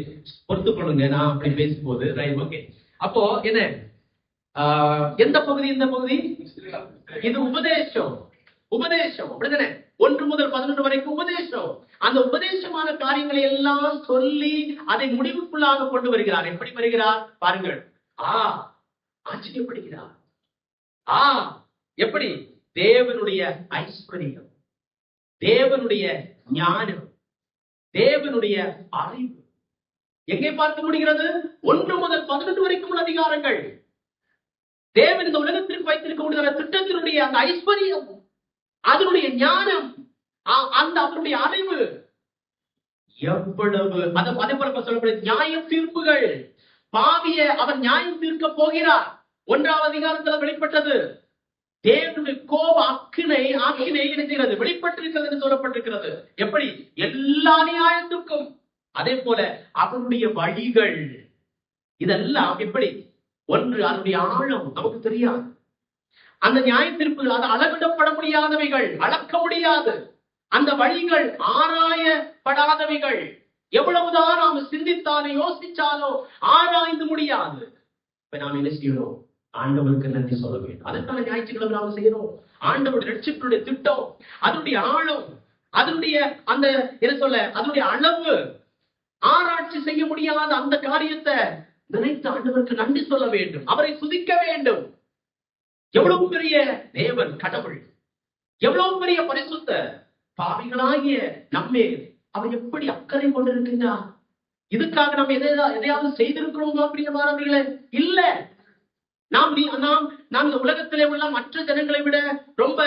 பொறுத்து கொள்ளுங்க, நான் அப்படி பேசும்போது ரைட், ஓகே. அப்போ என்ன, எந்த பகுதி? இந்த பகுதி இது உபதேசம். உபதேசம் அப்படிதானே? 1 முதல் 11 வரைக்கும் உபதேசம். அந்த உபதேசமான காரியங்களை எல்லாம் சொல்லி அதை முடிவுக்குள்ளாக கொண்டு வருகிறார். எப்படி வருகிறார் பாருங்கள். ஆச்சரியப்படுகிறார். எப்படி? தேவனுடைய ஐஸ்வர்யம், தேவனுடைய ஞானம், தேவனுடைய அறிவு எங்கே பார்க்க முடிகிறது? 1 முதல் 11 வரைக்கும் உள்ள அதிகாரங்கள். தேவன் இந்த உலகத்திற்கு வைத்திருக்க முடியாத திட்டத்தினுடைய அந்த ஐஸ்வர்யம், அதனுடைய ஞானம், அந்த அவருடைய அறிவு எவ்வளவு! அதே போல சொல்லக்கூடிய நியாய தீர்ப்புகள். பாவிய அவர் நியாயம் தீர்க்க போகிறார். 1ஆம் அதிகாரத்தில் வெளிப்பட்டது. தேவனுடைய கோப ஆக்கினை வெளிப்பட்டிருக்கிறது என்று சொல்லப்பட்டிருக்கிறது. எப்படி? எல்லா நியாயத்துக்கும். அதே போல அவருடைய வழிகள், இதெல்லாம் எப்படி? ஒன்று, அதனுடைய ஆழம் நமக்கு தெரியாது. அந்த நியாய தீர்ப்புகள் அது அளவிடப்பட முடியாதவைகள், அளக்க முடியாது. அந்த வழிகள் ஆராயப்படாதவைகள். எவ்வளவுதான் நாம் சிந்தித்தாலும் யோசிச்சாலும் ஆராய்ந்து முடியாது. இப்ப நாம் என்ன செய்யணும்? ஆண்டவருக்கு நன்றி சொல்ல வேண்டும். அதற்கான ஞாயிற்றுக்கிழமை நாம் செய்யறோம். ஆண்டவர் ரட்சிப்புடைய திட்டம், அதனுடைய ஆழம், அதனுடைய அந்த என்ன சொல்ல, அதனுடைய அளவு, ஆராய்ச்சி செய்ய முடியாத அந்த காரியத்தை நினைத்து ஆண்டவருக்கு நன்றி சொல்ல வேண்டும், அவரை துதிக்க வேண்டும். எவ்வளவு பெரிய தேவன், கடவுள், எவ்வளவு பெரிய பரிசுத்த பாவிகளாகிய நம்மே அவர் எப்படி அக்கறை கொண்டிருக்கின்றார். இதுக்காக நம்ம எதையாவது செய்திருக்கிறோமா பிரியமானவர்களே? இல்ல. நாம் இந்த உலகத்திலே உள்ள மற்ற ஜனங்களை விட ரொம்ப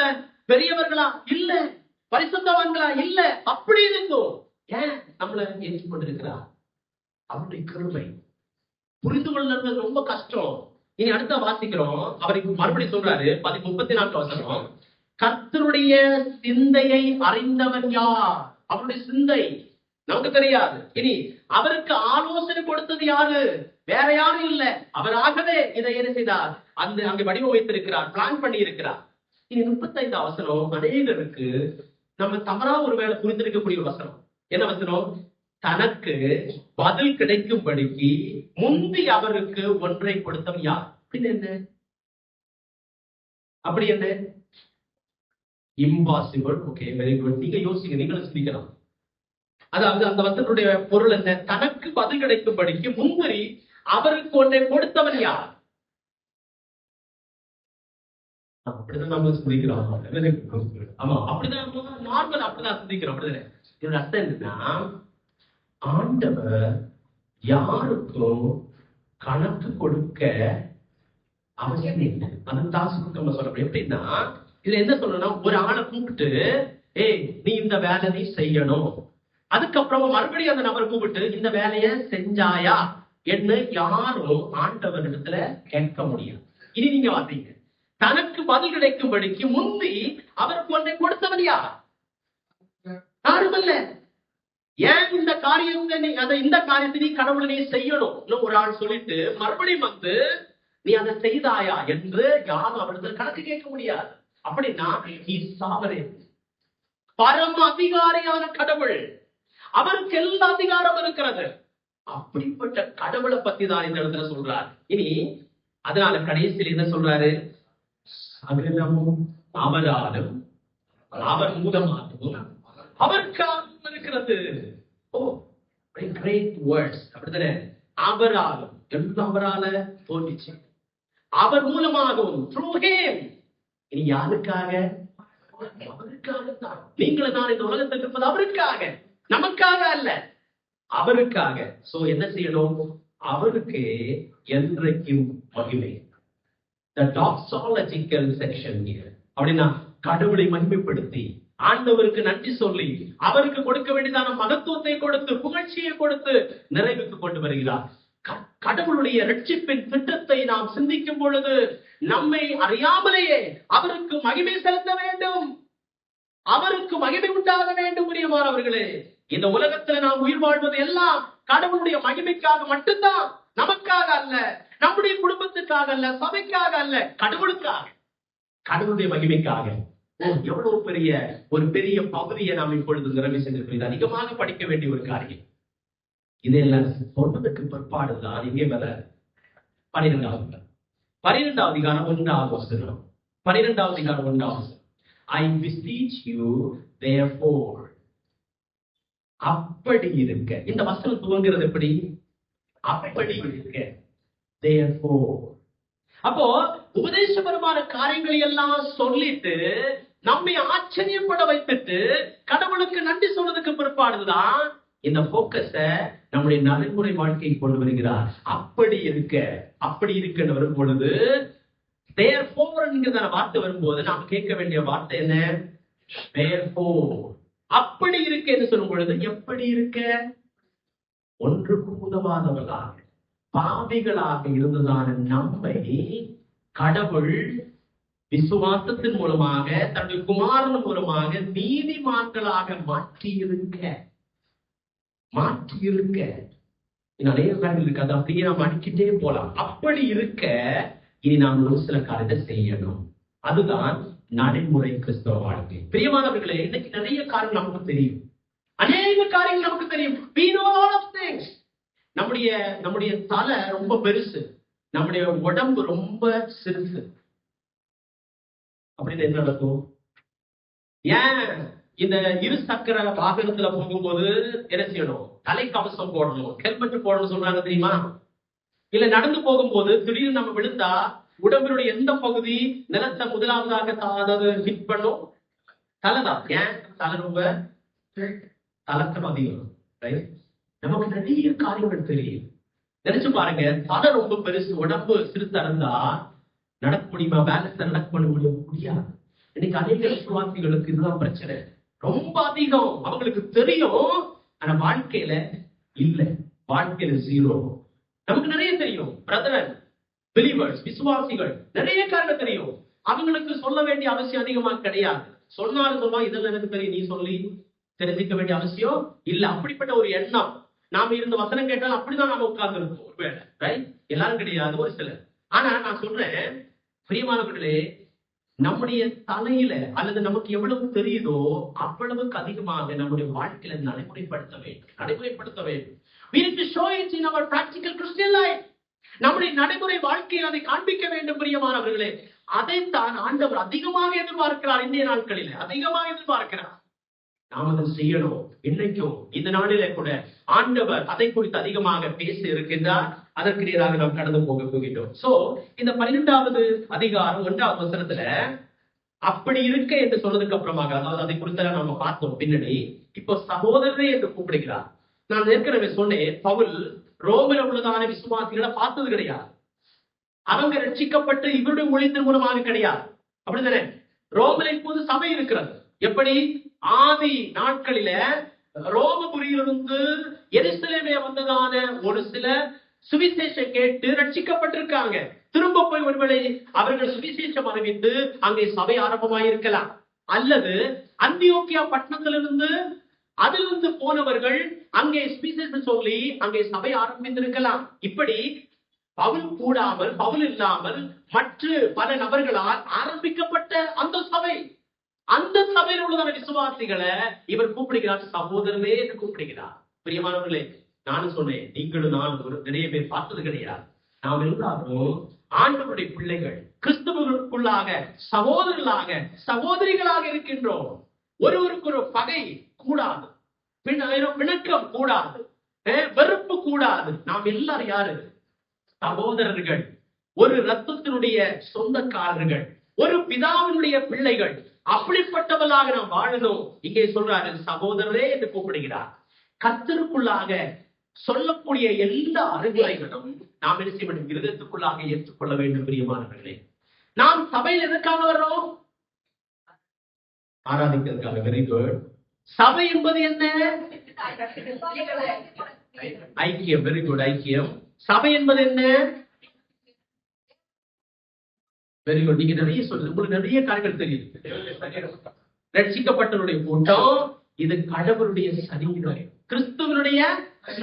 பெரியவர்களா? இல்ல. பரிசுத்தவான்களா? இல்ல. அப்படி இருந்தோம். ஏன் நம்மளை ஏற்றுக் கொண்டிருக்கிறார்? அவருடைய கிருபை. புரிந்து கொள்வது ரொம்ப கஷ்டம். இனி அடுத்த வாசிக்கிறோம். அவருக்கு மறுபடியும் சொல்றாரு 34 வசனம். கர்த்தருடைய சிந்தையை அறிந்தவன் யார்? அவருடைய சிந்தை நமக்கு தெரியாது. இனி அவருக்கு ஆலோசனை கொடுத்தது யாரு? வேற யாரும் இல்ல, அவராகவே இதை என்ன செய்தார்? அங்கே வடிவமைத்திருக்கிறார், பிளான் பண்ணி இருக்கிறார். இனி 35 வசனம் அநேகருக்கு நம்ம தவறா ஒருவேளை புரிந்திருக்கக்கூடிய ஒரு வசனம். என்ன வசனம்? தனக்கு பதில் கிடைக்கும்படிக்கு முந்தி அவருக்கு ஒன்றை கொடுத்தவன் யார்? அப்படின்னு என்ன? அப்படி என்ன? இம்பாசிபிள். Okay, very good. நீங்க யோசிங்க, நீங்களும் சிந்திக்கலாம். அதாவது அந்த வசனத்துடைய பொருள் என்ன? தனக்கு பதில் கிடைக்கும்படிக்கு முந்திரி அவருக்கு ஒன்றை கொடுத்தவன் யார்? அப்படிதான் நம்ம சிந்திக்கிறோம். ஆமா, அப்படிதான் நார்மல், அப்படிதான் சிந்திக்கிறோம். அப்படிதானே? இதோட அர்த்தம் என்னன்னா, ஆண்டவர் யாருக்கும் கணக்கு கொடுக்க அவசியம் இல்லை. அதுதான் சுருக்கமா சொல்றேன். எப்படின்னா, இதுல என்ன சொல்லணும்னா, ஒரு ஆளை கூப்பிட்டு, ஏய் நீ இந்த வேலை நீ செய்யணும், அதுக்கப்புறமா மறுபடியும் அந்த நபரை கூப்பிட்டு இந்த வேலையை செஞ்சாயா என்று யாரும் ஆண்டவரிடத்துல கேட்க முடியாது. இனி நீங்க வார்த்தீங்க, தனக்கு பதில் கிடைக்கும்படிக்கு முந்தி அவருக்கு ஒன்றை கொடுத்தவர் யார்? யாரும் இல்ல. ஏன் இந்த காரியத்தை நீ இந்த காரியத்தை நீ கடவுளை நீ செய்யணும் ஒரு ஆள் சொல்லிட்டு மறுபடியும் வந்து நீ அதை செய்தாயா என்று யாரும் அவரிடத்தில் கணக்கு கேட்க முடியாது. அப்படின்னா பரம அதிகாரியான கடவுள், அவருக்கு எல்லா அதிகாரம் இருக்கிறது. அப்படிப்பட்ட கடவுளை பத்தி தான் இந்த இடத்துல சொல்றார். இனி அதனால கடைசியில் என்ன சொல்றாரு? அகிலமும் அவராலும் அவர் மூலமாகவும் அவருக்காகவும் இருக்கிறது. ஓ, கிரேட் வேர்ட்ஸ். அப்படித்தானே? அவராலும், எல்லாம் அவரால தோன்றிச்சு, அவர் மூலமாகவும், த்ரூ ஹிம். இனி யாருக்காக? அவருக்காகத்தான். நீங்களும் நான் இந்த உலகத்தில் இருப்பது அவருக்காக, நமக்காக அல்ல, அவருக்காக. சோ என்ன செய்யணும்? அவருக்கு என்றைக்கும் மகிமை. The doxological section here. அப்படின்னா கடவுளை மகிமைப்படுத்தி, ஆண்டவருக்கு நன்றி சொல்லி, அவருக்கு கொடுக்க வேண்டியதான மகத்துவத்தை கொடுத்து, புகழ்ச்சியை கொடுத்து நிறைவுக்கு கொண்டு வருகிறார். கடவுளுடைய ரட்சிப்பின் திட்டத்தை நாம் சிந்திக்கும் பொழுது நம்மை அறியாமலேயே அவருக்கு மகிமை செலுத்த வேண்டும், அவருக்கு மகிமை உண்டாக வேண்டும். பிரியமானவர்களே, இந்த உலகத்துல நாம் உயிர் வாழ்வது எல்லாம் கடவுளுடைய மகிமைக்காக மட்டும்தான், நமக்காக அல்ல, நம்முடைய குடும்பத்துக்காக அல்ல, சபைக்காக அல்ல, கடவுளுக்காக, கடவுளுடைய மகிமைக்காக. எவ்வளவு பெரிய ஒரு பெரிய பகுதியை நாம் இப்பொழுது நிறைவு செஞ்சிருப்போம். அதிகமாக படிக்க வேண்டிய ஒரு காரியம். இதெல்லாம் சொன்னதுக்கு பிற்பாடுதான் இங்கே வர 12வது அதிகாரம் 1வது வசனம். 12வது அதிகாரம் 1வது வசனம். I beseech you therefore. அப்படி இருக்க, இந்த வசனம் துவங்குறது எப்படி? அப்படி இருக்க, therefore. அப்போ உபதேசபரமான காரியங்களை எல்லாம் சொல்லிட்டு நம்மை ஆச்சரியப்பட வைத்துட்டு கடவுளுக்கு நன்றி சொல்றதுக்கு பிற்பாடுதான் இந்த போக்கஸ நம்முடைய நடைமுறை வாழ்க்கையை கொண்டு வருகிறார். அப்படி இருக்க, அப்படி இருக்க வரும் பொழுது therefore என்கிற வார்த்தை வரும்போது நாம் கேட்க வேண்டிய வார்த்தை என்ன? therefore. அப்படி இருக்க என்று சொல்லும் பொழுது எப்படி இருக்க? ஒன்றுக்கும் உதவாதவர்களாக, பாவிகளாக இருந்ததான நம்மை கடவுள் விசுவாசத்தின் மூலமாக, தன்னுடைய குமாரன் மூலமாக நீதிமான்களாக மாற்றியிருக்க. நிறைய காரியங்கள் இருக்கு, அதை அப்படியே நாம் அடிக்கிட்டே போலாம். அப்படி இருக்க இனி நாம் ஒரு சில காரியத்தை செய்யணும். அதுதான் நடைமுறை கிறிஸ்தவ வாழ்க்கை. பிரியமானவர்களே, இன்னைக்கு நிறைய காரியங்கள் நமக்கு தெரியும், அநேக காரியங்கள் நமக்கு தெரியும். We know all of things. நம்முடைய தலை ரொம்ப பெருசு, நம்முடைய உடம்பு ரொம்ப சிறுசு. அப்படின்னு என்ன நடக்கும்? ஏன் இந்த இரு சக்கர வாகனத்துல போகும்போது என்ன செய்யணும்? தலைக்கவசம் போடணும், ஹெல்மெட் போடணும் சொல்றாங்க தெரியுமா? இல்ல நடந்து போகும்போது திடீர்னு நம்ம விழுந்தா உடம்பினுடைய எந்த பகுதி நிலத்தை முதலாவதாக ஹிட் பண்ணும்? தலைதான். ஏன்? தலை ரொம்ப தலக்கம் அதிகம். நமக்கு நிறைய காரியங்கள் தெரியும். நினைச்சு பாருங்க, தலை ரொம்ப பெருசு, உடம்பு சிறுசா இருந்தா நடக்க முடியுமா? பேலன்ஸ் நடக்க முடியாது. இன்னைக்கு அநேக விசுவாசிகளுக்கு இதுதான் பிரச்சனை, ரொம்ப அதிகம். அவங்களுக்கு தெரியும், ஆனா வாழ்க்கையில இல்ல, வாழ்க்கையில ஜீரோ. நமக்கு நிறைய தெரியும், பிரதர் பிலீவர்ஸ், விசுவாசிகள் நிறைய காரணம் தெரியும். அவங்களுக்கு சொல்ல வேண்டிய அவசியம் அதிகமா கிடையாது. சொன்னாலும் சொல்லுவா, இதெல்லாம் எனக்கு தெரியும், நீ சொல்லி தெரிஞ்சுக்க வேண்டிய அவசியம் இல்ல. அப்படிப்பட்ட ஒரு எண்ணம். நாம இருந்த வசனம் கேட்டாலும் அப்படிதான் நாம உட்கார்ந்து இருக்கோம். ஒருவேளை ரைட், எல்லாரும் கிடையாது, ஒரு சிலர். ஆனா நான் சொல்றேன் பிரியமானவர்களே, நம்முடைய தலையில அல்லது நமக்கு எவ்வளவு தெரியுதோ அவ்வளவுக்கு அதிகமாக நம்முடைய வாழ்க்கையில நடைமுறைப்படுத்த வேண்டும். We need to show it in our practical Christian life. நம்முடைய நடைமுறை வாழ்க்கையில் அதை காண்பிக்க வேண்டும். பிரியமானவர்களே, அதைத்தான் ஆண்டவர் அதிகமாக எதிர்பார்க்கிறார். இந்திய நாட்களில் அதிகமாக எதிர்பார்க்கிறார். நாம் அதை செய்யணும். இன்னைக்கும் இந்த நாளிலே கூட ஆண்டவர் அதை குறித்து அதிகமாக பேசி இருக்கின்றார். அதற்கு நேராக நாம் கடந்து போகின்றோம். சோ இந்த 12வது அதிகாரம் 1வது வசனத்துல அப்படி இருக்க என்று சொன்னதுக்கு அப்புறமாக, அதாவது அதை குறித்த நாம பார்த்தோம் பின்னாடி. இப்போ சகோதரரே என்று கூப்பிடுகிறார். நான் ஏற்கனவே சொன்னேன், பவுல் ரோமில் உள்ளதான விசுவாசிகளை பார்த்தது கிடையாது. அவங்க ரட்சிக்கப்பட்டு இவருடைய ஊழியத்தின் மூலமாக கிடையாது. அப்படித்தானே? ரோமில் இப்போது சபை இருக்கிறது. எப்படி? ஆதி நாட்களில ரோமபுரியிலிருந்து எருசலேமே வந்ததான ஒரு சில சுவிசேஷம் கேட்டு ரட்சிக்கப்பட்டிருக்காங்க. திரும்ப போய் ஒருவேளை அவர்கள் சுவிசேஷம் அறிவித்து அங்கே சபை ஆரம்பமாயிருக்கலாம். அல்லது அந்தியோக்கியா பட்டணத்திலிருந்து அதிலிருந்து போனவர்கள் அங்கே சுவிசேஷம் சொல்லி அங்கே சபை ஆரம்பித்திருக்கலாம். இப்படி பவுல் கூடாமல், பவுல் இல்லாமல் மற்ற பல நபர்களால் ஆரம்பிக்கப்பட்ட அந்த சபை, அந்த சபையில் உள்ளதான விசுவாசிகளை இவர் கூப்பிடுகிறார், சகோதரரே என்று கூப்பிடுகிறார். பிரியமானவர்களே, நானும் சொன்னேன், நீங்களும் நான் நிறைய பேர் பார்த்தது கிடையாது. நாம் எல்லாரும் ஆண்டவருடைய பிள்ளைகள், கிறிஸ்துவுக்குள்ளாக சகோதரர்களாக சகோதரிகளாக இருக்கின்றோம். ஒருவருக்கு ஒரு பகை கூடாது, பிணக்கம் கூடாது, வெறுப்பு கூடாது. நாம் எல்லாரும் யாரு? சகோதரர்கள், ஒரு ரத்தத்தினுடைய சொந்தக்காரர்கள், ஒரு பிதாவினுடைய பிள்ளைகள். அப்படிப்பட்டவர்களாக நாம் வாழணும். இங்கே சொல்றாரு, சகோதரரே என்று கூப்பிடுகிறார். கர்த்தருக்குள்ளாக சொல்லக்கூடிய எல்லா அறிவுரைகளும் நாம் என்ன செய்ய வேண்டும்? இருதயத்துக்குள்ளாக ஏற்றுக்கொள்ள வேண்டும். பிரியமானவர்களே, நாம் சபையில் எதற்காக வர்றோம்? ஆராதிக்கிறதுக்காக. Very good. சபை என்பது என்ன? ஐக்கியம். வெரி குட், ஐக்கியம். சபை என்பது என்ன? Very good. நீங்க நிறைய சொல்லுங்க, உங்களுக்கு நிறைய காரியங்கள் தெரியுது. ரட்சிக்கப்பட்டவருடைய கூட்டம், இது கடவுளுடைய சரீரம், கிறிஸ்துவனுடைய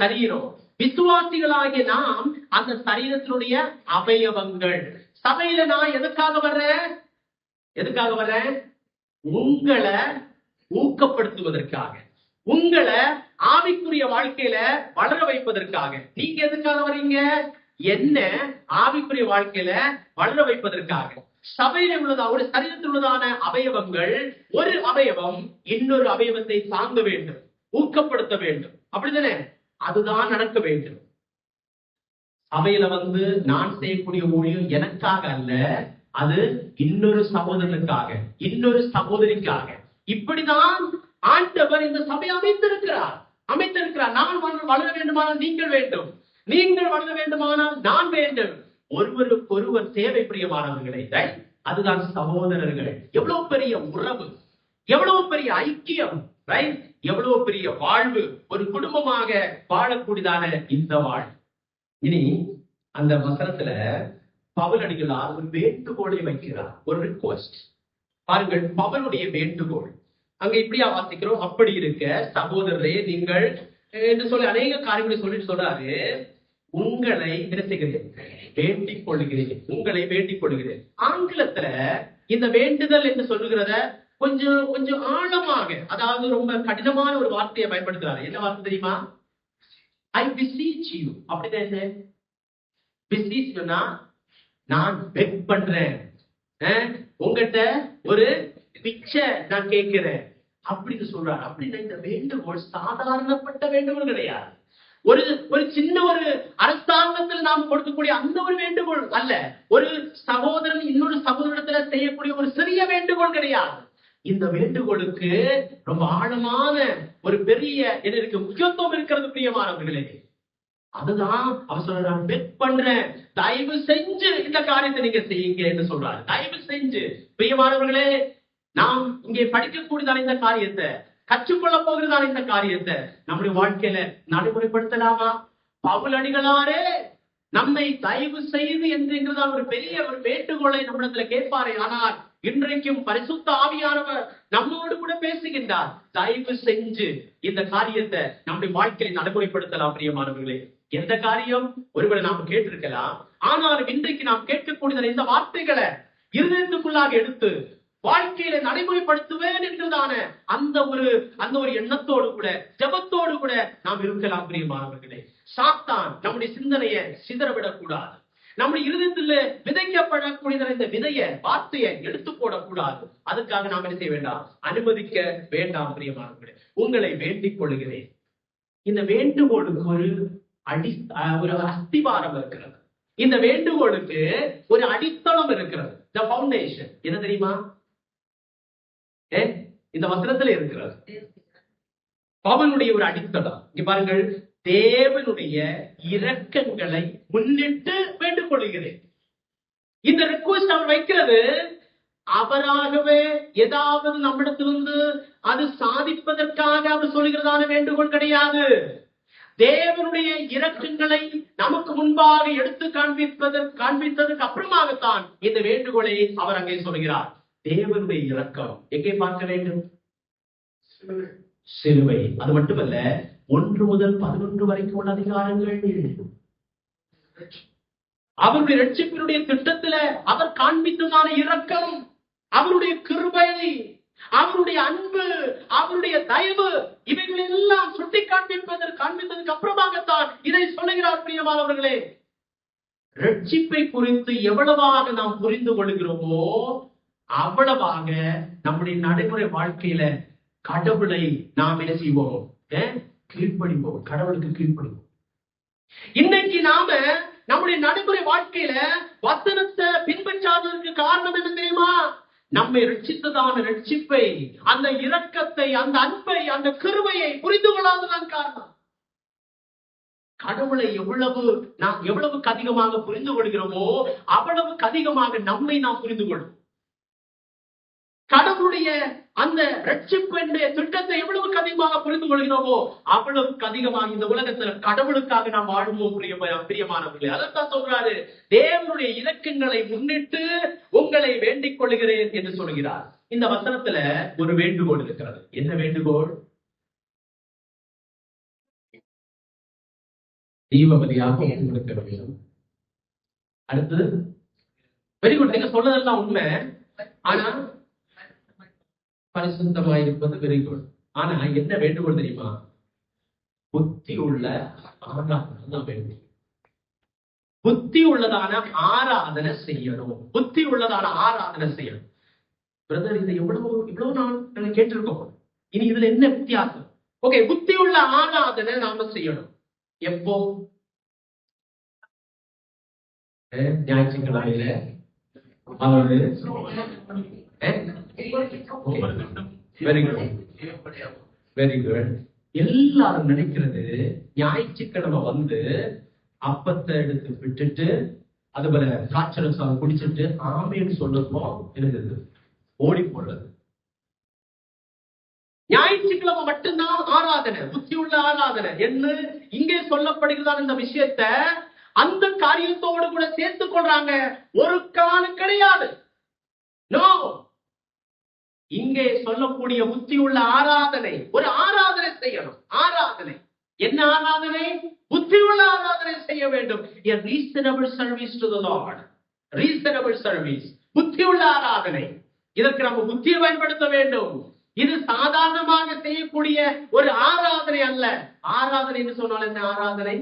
சரீரம். விசுவாசிகளாகிய நாம் அந்த சரீரத்தினுடைய அவயவங்கள். சபையில நான் எதுக்காக வர்றேன்? எதுக்காக வர்றேன்? உங்களை ஊக்கப்படுத்துவதற்காக, உங்களை ஆவிக்குரிய வாழ்க்கையில வளர வைப்பதற்காக. நீங்க எதுக்காக வர்றீங்க? என்ன ஆவிக்குரிய வாழ்க்கையில வளர வைப்பதற்காக. சபையில உள்ளதா, ஒரு சரீரத்தில் உள்ளதான அவயவங்கள், ஒரு அவயவம் இன்னொரு அவயவத்தை தாங்க வேண்டும், ஊக்கப்படுத்த வேண்டும். அப்படித்தானே? அதுதான் நடக்க வேண்டும். சபையில நான் செய்யக்கூடிய ஊழியம் எனக்காக அல்ல, அது இன்னொரு சகோதரனுக்காக, இன்னொரு சகோதரிக்காக. இப்படிதான் ஆண்டவர் இந்த சபையை அமைத்திருக்கிறார். நான் வளர வேண்டுமானால் நீங்கள் வேண்டும், நீங்கள் வளர வேண்டுமானால் நான் வேண்டும். ஒருவருக்கு ஒருவர் தேவை. பிரியமானவர்களே, அதுதான் சகோதரர்கள். எவ்வளவு பெரிய உறவு, எவ்வளவு பெரிய ஐக்கியம், எவ்வளவு பெரிய வாழ்வு, ஒரு குடும்பமாக வாழக்கூடியதான இந்த வாழ். இனி அந்த வசனத்துல பவுல் அடிகளார் ஒரு வேண்டுகோளை வைக்கிறார், ஒரு ரிக்வெஸ்ட். பாருங்கள், பவுலுடைய வேண்டுகோள். அங்க இப்படியா வாசிக்கிறோம், அப்படி இருக்க சகோதரரே நீங்கள் என்று சொல்லி அநேக காரியங்களை சொல்லிட்டு சொல்றாரு, உங்களை என்ன செய்கிறேன்? வேண்டிக் கொள்கிறேன், உங்களை வேண்டிக் கொள்கிறேன். ஆங்கிலத்துல இந்த வேண்டுதல் என்று சொல்லுகிறத கொஞ்சம் கொஞ்சம் ஆழமாக, அதாவது ரொம்ப கடினமான ஒரு வார்த்தையை பயன்படுத்துறாரு. என்ன வார்த்தை தெரியுமா? ஐ beseech you. அப்படிதான் என்ன? beseech you, நான் பெக் பண்றேன், உங்ககிட்ட ஒரு பிச்சை நான் கேட்கிறேன் அப்படின்னு சொல்றாரு. அப்படின்னா இந்த வேண்டுகோள் சாதாரணப்பட்ட வேண்டுகோள் கிடையாது. ஒரு சின்ன ஒரு அரசாங்கத்தில் நாம் கொடுக்கக்கூடிய அந்த ஒரு வேண்டுகோள் அல்ல. ஒரு சகோதரன் இன்னொரு சகோதரத்துல செய்யக்கூடிய ஒரு சிறிய வேண்டுகோள் கிடையாது. இந்த வேண்டுகோளுக்கு ரொம்ப ஆழமான ஒரு பெரிய என்ன இருக்கு, முக்கியத்துவம் இருக்கிறது. பிரியமானவர்களே, அதுதான் அவர் சொல்றாரு, பெக் பண்றேன், தயவு செஞ்சு இந்த காரியத்தை நீங்க செய்யுங்க என்று சொல்றாரு. தயவு செஞ்சு. பிரியமானவர்களே, நாம் இங்கே படிக்கக்கூடியதான இந்த காரியத்தை, கற்றுக்கொள்ள போகிறதான இந்த காரியத்தை நம்முடைய வாழ்க்கையில நடைமுறைப்படுத்தலாமா? பவுல் அடிகளாரே நம்மை தயவு செய்து என்றுதான் ஒரு பெரிய ஒரு வேண்டுகோளை நம்மிடத்துல கேட்பாரே. ஆனால் இன்றைக்கும் பரிசுத்த ஆவியானவர் நம்மோடு கூட பேசுகின்றார். தயவு செஞ்சு இந்த காரியத்தை நம்முடைய வாழ்க்கையை நடைமுறைப்படுத்தலாம். பிரியமானவர்களே, எந்த காரியம் ஒருவேளை நாம் கேட்டிருக்கலாம், ஆனாலும் இன்றைக்கு நாம் கேட்கக்கூடிய இந்த வார்த்தைகளை இருதயத்துக்குள்ளாக எடுத்து வாழ்க்கையில நடைமுறைப்படுத்துவேன் என்றுதான அந்த ஒரு எண்ணத்தோடு கூட, ஜபத்தோடு கூட நாம் இருக்கலாம். பிரியமானவர்களே, சாத்தான் நம்முடைய சிந்தனையை சிதறவிடக் கூடாது. நம்முடைய இருதயத்தில் விதைக்கப்படக்கூடிய இந்த விதைய, வார்த்தையை எடுத்து போடக்கூடாது. அதுக்காக நாம் என்ன செய்ய வேண்டாம்? அனுமதிக்க வேண்டாம். பிரியமானவர்களே, உங்களை வேண்டிக் கொள்கிறேன். இந்த வேண்டுகோளுக்கு ஒரு அஸ்திவாரம் இருக்கிறது. இந்த வேண்டுகோளுக்கு ஒரு அடித்தளம் இருக்கிறது. The foundation என்ன தெரியுமா? இந்த வசனத்துல இருக்கிறது. பவுலுடைய ஒரு அடித்தளம். இங்க பாருங்கள், தேவனுடைய இரக்கங்களை முன்னிட்டு வேண்டுக் கொள்கிறேன். இந்த ரிக்வெஸ்ட் அவர் வைக்கிறது அவராகவே ஏதாவது நம்மிடத்திலிருந்து அது சாதிப்பதற்காக அவர் சொல்கிறதான வேண்டுகோள் கிடையாது. தேவனுடைய இரக்கங்களை நமக்கு முன்பாக எடுத்து காண்பித்ததற்கு அப்புறமாகத்தான் இந்த வேண்டுகோளை அவர் அங்கே சொல்கிறார். தேவனுடைய இரக்கம் எங்கே பார்க்க வேண்டும்? சிலுவை. அது மட்டுமல்ல, 1 முதல் 11 வரைக்கும் உள்ள அதிகாரங்கள் அவருடைய ரட்சிப்பினுடைய திட்டத்துல அவர் காண்பித்ததான இரக்கம், அவருடைய கிருபை, அவருடைய அன்பு, அவருடைய தயவு, இவைகள் எல்லாம் சுட்டி காண்பித்ததற்கு அப்புறமாகத்தான் இதை சொல்லுகிறார். பிரியமானவர்களே, ரட்சிப்பை குறித்து எவ்வளவாக நாம் புரிந்து கொள்கிறோமோ அவ்வளவாக நம்முடைய நடைமுறை வாழ்க்கையில கடவுளை நாம் என்ன செய்வோம்? கீழ்ப்படிவோம். கடவுளுக்கு கீழ்ப்படிவோம். இன்னைக்கு நாம நம்முடைய நடைமுறை வாழ்க்கையில வசனத்தை பின்பற்றாததற்கு காரணம் என்ன தெரியுமா? நம்மை ரட்சித்ததான ரட்சிப்பை, அந்த இரக்கத்தை, அந்த அன்பை, அந்த கிருபையை புரிந்து கொள்ளாததான் காரணம். கடவுளை எவ்வளவுக்கு அதிகமாக புரிந்து கொள்கிறோமோ அவ்வளவுக்கு அதிகமாக நம்மை நாம் புரிந்து கொள்வோம். கடவுளுடைய அந்த ரட்சிப்பினுடைய திட்டத்தை எவ்வளவுக்கு அதிகமாக புரிந்து கொள்கிறோமோ அவ்வளவுக்கு அதிகமாக இந்த உலகத்துல கடவுளுக்காக நாம் வாழுவோம். பிரியமானவர்களே, அதைத்தான் சொல்றாரு, தேவனுடைய இரக்கங்களை முன்னிட்டு உங்களை வேண்டிக் கொள்கிறேன் என்று சொல்கிறார். இந்த வசனத்துல ஒரு வேண்டுகோள் இருக்கிறது. என்ன வேண்டுகோள்? தீபபலியாக உங்களுக்கு வேண்டும். அடுத்தது வெரி குட். நீங்க சொன்னதெல்லாம் உண்மை. ஆனா பரிசுத்தமாயிருப்பது வெரி குட். ஆனா என்ன வேண்டுகோள் தெரியுமா? புத்தி உள்ள ஆராதனை வேண்டும். புத்தி உள்ளதான ஆராதனை செய்யணும். புத்தி உள்ளதான ஆராதனை செய்யணும். பிரதர், இதை இவ்வளவு நாள் கேட்டிருக்கோம். இனி இதுல என்ன வித்தியாசம்? ஓகே, புத்தி உள்ள ஆராதனை நாம செய்யணும். எப்போ? ஞாயிற்றுக்கிழமையில. Very good. எல்லாரும் நினைக்கிறது ஞாயிற்றுக்கிழமை வந்து அப்பத்தை எடுத்து விட்டுட்டு அதுபோல திராட்சரசம் குடிச்சிட்டு ஆமைன்னு சொல்லுறப்போ இருந்தது ஓடி போடுறது. ஞாயிற்றுக்கிழமை மட்டும்தான் ஆராதனை, புத்தி உள்ள ஆராதனை என்று இங்கே சொல்லப்படுகிறதான இந்த விஷயத்த அந்த காரியத்தோடு கூட சேர்த்துக் கொள்றாங்க. ஒரு காலம் கிடையாது. நோ, இங்கே சொல்லக்கூடிய புத்தி உள்ள ஆராதனை, ஒரு ஆராதனை செய்யணும். ஆராதனை என்ன? ஆராதனை புத்தி உள்ள ஆராதனை செய்ய வேண்டும். A reasonable service to the Lord. Reasonable service. புத்தி உள்ள ஆராதனை. இதற்கு நம்ம புத்தியை பயன்படுத்த வேண்டும். இது சாதாரணமாக செய்யக்கூடிய ஒரு ஆராதனை அல்ல. ஆராதனை என்று சொன்னால் என்ன? ஆராதனை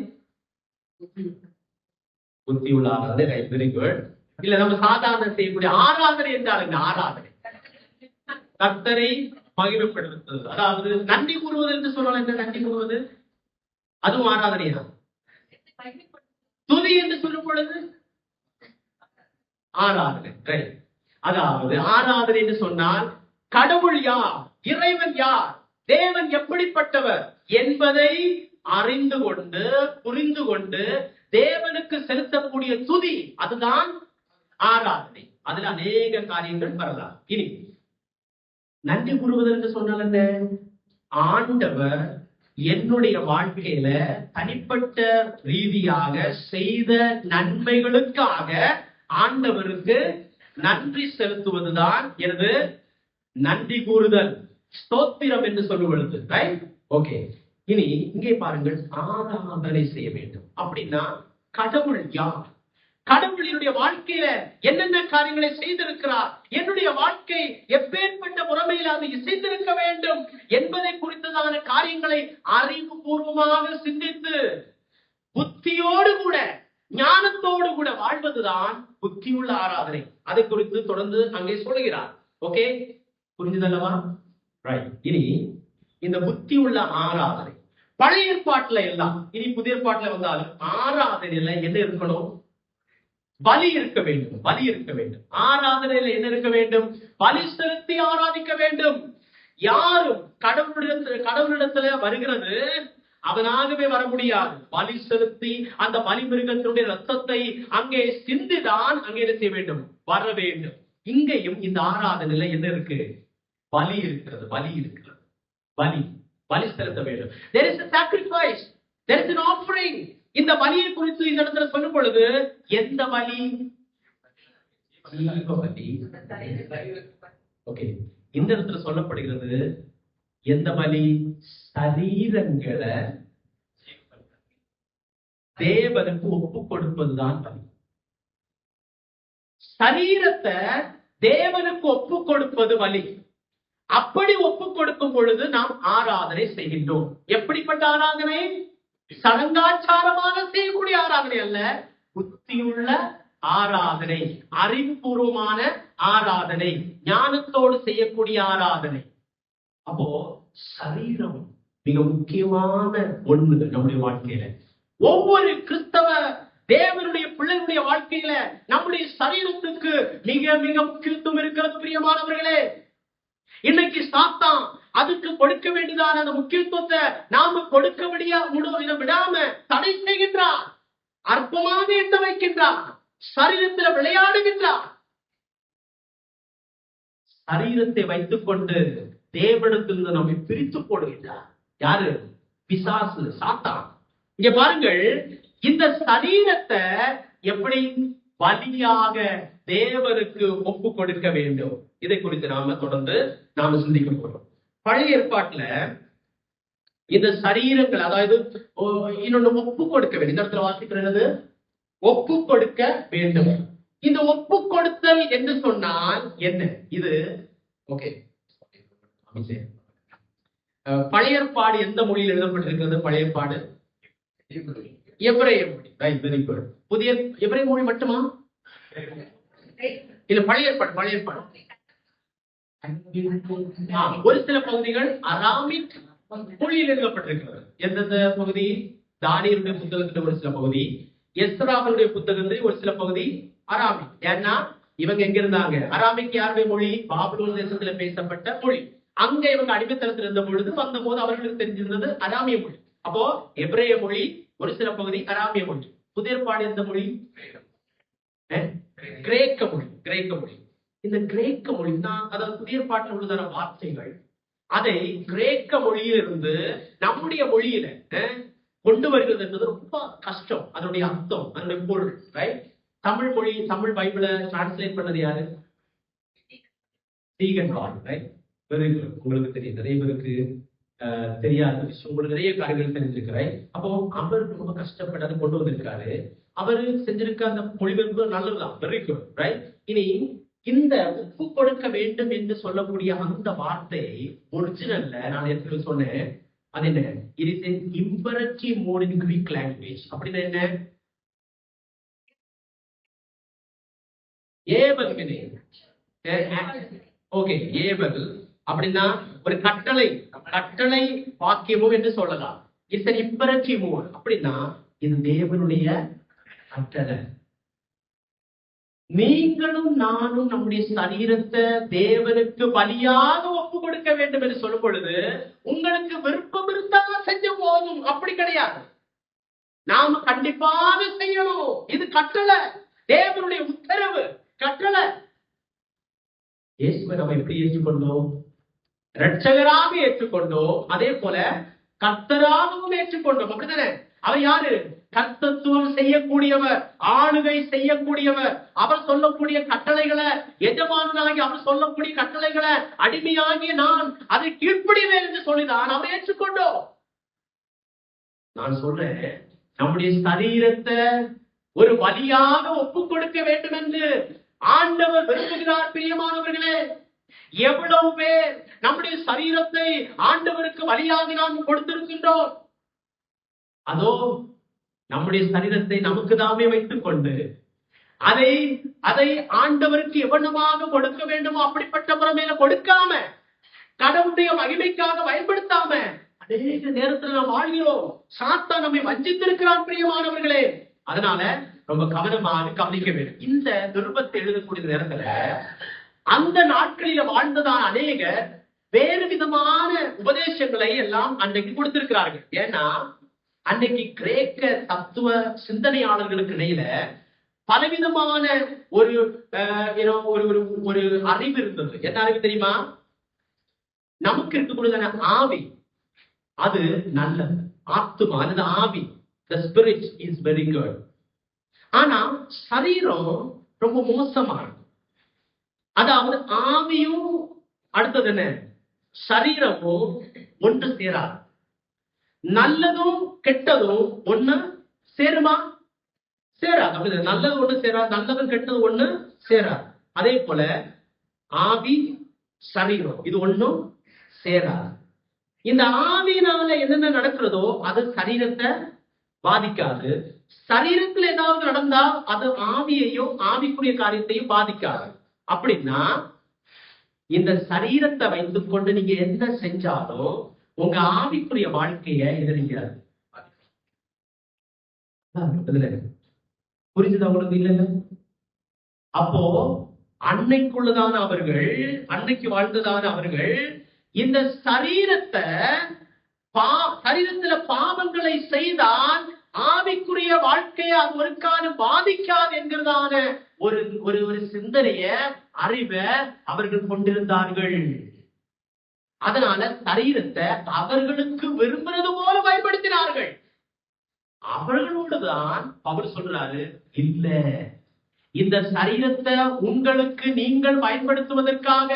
புத்தி உள்ள ஆராதனை. Very good. இல்ல, நம்ம சாதாரண செய்யக்கூடிய ஆராதனை என்றால் என்ன? ஆராதனை கர்த்தரை மகிமைப்படுத்துவது, அதாவது நன்றி கூறுவது என்று சொன்னால் என்ன? நன்றி கூறுவது அதுவும் ஆராதனையா? துதி என்று சொல்லும் பொழுது ஆராதனை. அதாவது ஆராதனை என்று சொன்னால் கடவுள் யார், இறைவன் யார், தேவன் எப்படிப்பட்டவர் என்பதை அறிந்து கொண்டு புரிந்து கொண்டு தேவனுக்கு செலுத்தக்கூடிய துதி, அதுதான் ஆராதனை. அதுல அநேக காரியங்கள் வரலாம். இனி நன்றி கூறுவது என்று சொன்னால் என்ன? ஆண்டவர் என்னுடைய வாழ்க்கையில தனிப்பட்ட ரீதியாக செய்த நன்மைகளுக்காக ஆண்டவருக்கு நன்றி செலுத்துவதுதான் எனது நன்றி கூறுதல், ஸ்தோத்திரம் என்று சொல்லுவது. ரைட்? ஓகே. இனி இங்கே பாருங்கள், ஆராதனை செய்ய வேண்டும் அப்படின்னா கடவுள் யார், கடவுள் என்னுடைய வாழ்க்கையில என்னென்ன காரியங்களை செய்திருக்கிறார், என்னுடைய வாழ்க்கை எப்பேற்பட்ட முறைமையில் அது செய்திருக்க வேண்டும் என்பதை குறித்ததான காரியங்களை அறிவுபூர்வமாக சிந்தித்து புத்தியோடு கூட ஞானத்தோடு கூட வாழ்வதுதான் புத்தியுள்ள ஆராதனை. அதை குறித்து தொடர்ந்து அங்கே சொல்லுகிறார். ஓகே, புரிஞ்சதல்லவா? ரைட். இனி இந்த புத்தி உள்ள ஆராதனை, பழைய ஏற்பாட்டுல எல்லாம், இனி புதிய ஏற்பாட்டுல வந்தாலும் ஆராதனையில என்ன இருக்கணும்? பலி இருக்க வேண்டும். பலி இருக்க வேண்டும். ஆராதனையில என்ன இருக்க வேண்டும்? பலி செலுத்தி ஆராதிக்க வேண்டும். யாரும் கடவுளிடத்துல வருகிறது அவனாகவே வர முடியாது. பலி செலுத்தி அந்த பலி மிருகத்தினுடைய ரத்தத்தை அங்கே சிந்திதான் அங்கே என்ன செய்ய வேண்டும்? வர வேண்டும். இங்கேயும் இந்த ஆராதனையில என்ன இருக்கு? பலி இருக்கிறது. பலி இருக்கிறது. பலி பலி செலுத்த வேண்டும். There is a sacrifice. There is an offering. இந்த பலியை குறித்து இந்த இடத்துல சொல்லும் பொழுது எந்த பலி? ஓகே, இந்த இடத்துல சொல்லப்படுகிறது எந்த பலி? சரீரங்களை தேவனுக்கு ஒப்பு கொடுப்பதுதான் பலி. சரீரத்தை தேவனுக்கு ஒப்பு கொடுப்பது பலி. அப்படி ஒப்பு கொடுக்கும் பொழுது நாம் ஆராதனை செய்கின்றோம். எப்படிப்பட்ட ஆராதனை? சடங்காச்சாரமாக செய்யக்கூடிய ஆராதனை அல்ல, புத்தியுள்ள ஆராதனை, அறிவுபூர்வமான ஆராதனை, ஞானத்தோடு செய்யக்கூடிய ஆராதனை. அப்போ சரீரம் மிக முக்கியமான ஒன்று நம்முடைய வாழ்க்கையில. ஒவ்வொரு கிறிஸ்தவ தேவனுடைய பிள்ளைகளுடைய வாழ்க்கையில நம்முடைய சரீரத்துக்கு மிக மிக முக்கியத்துவம் இருக்கிறது. பிரியமானவர்களே, இன்னைக்கு சாத்தான் அதுக்கு கொடுக்க வேண்டியதான அந்த முக்கியத்துவத்தை நாம கொடுக்க விடாம தடை செய்கின்றான். அற்பமாக எண்ண வைக்கின்றான். சரீரத்தில் விளையாடுகின்றான். சரீரத்தை வைத்துக் கொண்டு தேவனிடத்திலிருந்து நம்மை பிரித்து போடுகின்றார். யாரு? பிசாசு, சாத்தான். இங்க பாருங்கள், இந்த சரீரத்தை எப்படி பலியாக தேவனுக்கு ஒப்பு கொடுக்க வேண்டும், இதை குறித்து நாம தொடர்ந்து சிந்திக்க போறோம். பழைய ஏற்பாட்டுல இந்த சரீரங்கள், அதாவது இன்னொன்னு ஒப்பு கொடுக்க வேண்டும். இந்த இடத்துல வாசிக்கிறது ஒப்பு கொடுக்க வேண்டும். இந்த ஒப்பு கொடுத்தல் என்று சொன்னால் என்ன? இது ஓகே, பழைய ஏற்பாடு எந்த மொழியில் எழுதப்பட்டிருக்கிறது? பழைய ஏற்பாடு எபிரேய மொழி. Right, very good. புதிய எபிரேய மொழி மட்டுமா? இல்ல, பழைய ஏற்பாடு ஒரு சில பகுதிகள் அராமிக் மொழியில் எழுதப்பட்டிருக்கிறது. எந்தெந்த பகுதி? தானியேலுடைய புத்தகத்துல ஒரு சில பகுதி, எஸ்ராவுடைய புத்தகத்துல ஒரு சில பகுதி அராமிக். ஏன்னா இவங்க எங்க இருந்தாங்க? அராமிக் யாருடைய மொழி? பாபிலோன் தேசத்துல பேசப்பட்ட மொழி. அங்க இவங்க அடிமைத்தனத்தில் இருந்த பொழுது வந்த போது அவர்களுக்கு தெரிஞ்சிருந்தது அராமிய மொழி. அப்போ எபிரேய மொழி ஒரு சில பகுதி, அராமிய மொழி. புதிய ஏற்பாடு எந்த மொழி? கிரேக்க மொழி. கிரேக்க மொழி. இந்த கிரேக்க மொழி தான், அதாவது புதிய ஏற்பாட்டில் உள்ளதான வார்த்தைகள், அதை கிரேக்க மொழியிலிருந்து நம்முடைய மொழியில கொண்டு வருகிறது என்பது ரொம்ப கஷ்டம். அதனுடைய அர்த்தம், அதனுடைய பொருள். ரைட்? தமிழ் மொழி, தமிழ் பைபிளை டிரான்ஸ்லேட் பண்ணது யாரு? Stegun hall. ரைட்? உங்களுக்கு தெரியும், நிறைய பேருக்கு தெரியாத விஷயம், உங்களுக்கு நிறைய காரியங்கள் தெரிஞ்சிருக்கிறாய். அப்போ அவர் ரொம்ப கஷ்டப்பட்டு அதை கொண்டு வந்திருக்காரு. அவரு செஞ்சிருக்க அந்த மொழிபெயர்ப்பு நல்லதுதான், வெரி குட். ரைட்? இனி இந்த ஒப்பு கொடுக்க வேண்டும் என்று சொல்லக்கூடிய அந்த வார்த்தை ஒரிஜினல்ல நான் ஏற்கனவே சொன்னேன், அது என்ன? It is an imperative mode in Greek language. அப்படின்னா என்ன? ஏவல் வினை. ஓகே, ஏவல் அப்படின்னா ஒரு கட்டளை வாக்கியமும் என்று சொல்லலாம். It's an imperative mode. அப்படின்னா இது தேவனுடைய கட்டளை. நீங்களும் நானும் நம்முடைய சரீரத்தை தேவனுக்கு பலியாக ஒப்பு கொடுக்க வேண்டும் என்று சொல்லும் பொழுது உங்களுக்கு விருப்பம் இருந்தா செஞ்ச போதும், அப்படி கிடையாது. நாம கண்டிப்பாக செய்யணும். இது கட்டளை, தேவனுடைய உத்தரவு, கட்டளை. இயேசுவை நம்ம எப்படி ஏற்றுக்கொண்டோம்? இரட்சகராக ஏற்றுக்கொண்டோம். அதே போல கர்த்தராகவும் ஏற்றுக்கொண்டோம். அப்படித்தானே? அவர் யாரு? கர்த்தத்துவம் செய்யக்கூடியவர், ஆளுகை செய்யக்கூடியவர். அவர் சொல்லக்கூடிய கட்டளைகளை, எஜமானாகி அவர் சொல்லக்கூடிய கட்டளைகளை அடிமையாகிய நான் அதை கீழ்ப்படிவேன் என்று சொல்லிதான் அவர் ஏற்றுக்கொண்டோம். நான் சொல்றேன், நம்முடைய சரீரத்தை ஒரு பலியாக ஒப்பு கொடுக்க வேண்டும் என்று ஆண்டவர் விரும்புகிறார். பிரியமானவர்களே, எவ்வளவு பேர் நம்முடைய சரீரத்தை ஆண்டவருக்கு பலியாக நாம் கொடுத்திருக்கின்றோம். அதோ நம்முடைய சரீரத்தை நமக்கு தாமே வைத்துக் கொண்டு அதை ஆண்டவருக்கு எவ்வளவாக கொடுக்க வேண்டுமோ அப்படிப்பட்ட முறையில கொடுக்காம, கடவுளுடைய மகிமைக்காக பயன்படுத்தாம அநேக நேரத்துல நாம் வாழ்கிறோம். சாத்தான் நம்மை வஞ்சித்திருக்கிறான் பிரியமானவர்களே. அதனால ரொம்ப கவனமாக கவனிக்க வேண்டும். இந்த நிருபத்தை எழுதக்கூடிய நேரத்துல அந்த நாட்களில வாழ்ந்ததான அநேக வேறு விதமான உபதேசங்களை எல்லாம் அன்றைக்கு கொடுத்திருக்கிறார்கள். ஏன்னா அன்னைக்கு கிரேக்க தத்துவ சிந்தனையாளர்களுக்கு இடையில பலவிதமான ஒரு ஒரு அறிவு இருந்தது. என்ன அறிவு தெரியுமா? நமக்கு இருக்கக்கூடியதான ஆவி அது நல்லது, ஆத்துமா அல்லது ஆவி, the spirit is very good. ஆனா சரீரம் ரொம்ப மோசமானது. அதாவது ஆவியும் அடுத்தது என்ன, சரீரமும் ஒன்று சேராது. நல்லதும் கெட்டதும் ஒண்ணு சேருமா? சேராது. அப்படி நல்லது ஒண்ணு சேராது, நல்லதும் கெட்டது ஒண்ணு சேராது. அதே போல ஆவி சரீரம் இது ஒண்ணும் சேராது. இந்த ஆவியினால என்னென்ன நடக்கிறதோ அது சரீரத்தை பாதிக்காது. சரீரத்துல ஏதாவது நடந்தா அது ஆவியையும் ஆவிக்குரிய காரியத்தையும் பாதிக்காது. அப்படின்னா இந்த சரீரத்தை வைத்துக் கொண்டு நீங்க என்ன செஞ்சாலும் உங்க ஆவிக்குரிய வாழ்க்கைய எதிரிக்காது. புரிஞ்சுது அவங்களுக்கு? இல்ல அப்போ அன்னைக்குள்ளதான அவர்கள், அன்னைக்கு வாழ்ந்ததான அவர்கள் இந்த சரீரத்துல பாவங்களை செய்தால் ஆவிக்குரிய வாழ்க்கையை அது ஒரு காலம் பாதிக்காது என்கிறதான ஒரு சிந்தனைய அறிவை அவர்கள் கொண்டிருந்தார்கள். அதனால சரீரத்தை அவர்களுக்கு விரும்புறது போல பயன்படுத்தினார்கள். அவர்களோடுதான் அவர் சொல்றாரு, இல்ல, இந்த சரீரத்தை உங்களுக்கு நீங்கள் பயன்படுத்துவதற்காக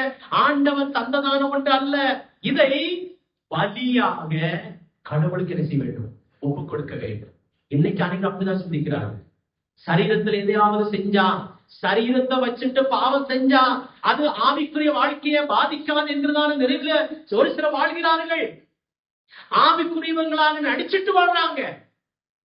ஆண்டவர் தந்ததான ஒன்று அல்ல. இதை பலியாக கடவுளுக்கு என்ன செய்ய வேண்டும்? ஒப்பு கொடுக்க வேண்டும். இன்னைக்கு அன்னைக்கு அப்படிதான் சிந்திக்கிறாங்க. சரீரத்தில் எதையாவது செஞ்சா, சரீரத்தை வச்சுட்டு பாவம் செஞ்சா அது ஆவிக்குரிய வாழ்க்கையை பாதிக்காது என்கிறதான நிறைவுல ஒரு சில வாழ்கிறார்கள். ஆவிக்குரியவங்களாக நடிச்சிட்டு வாழ்றாங்க.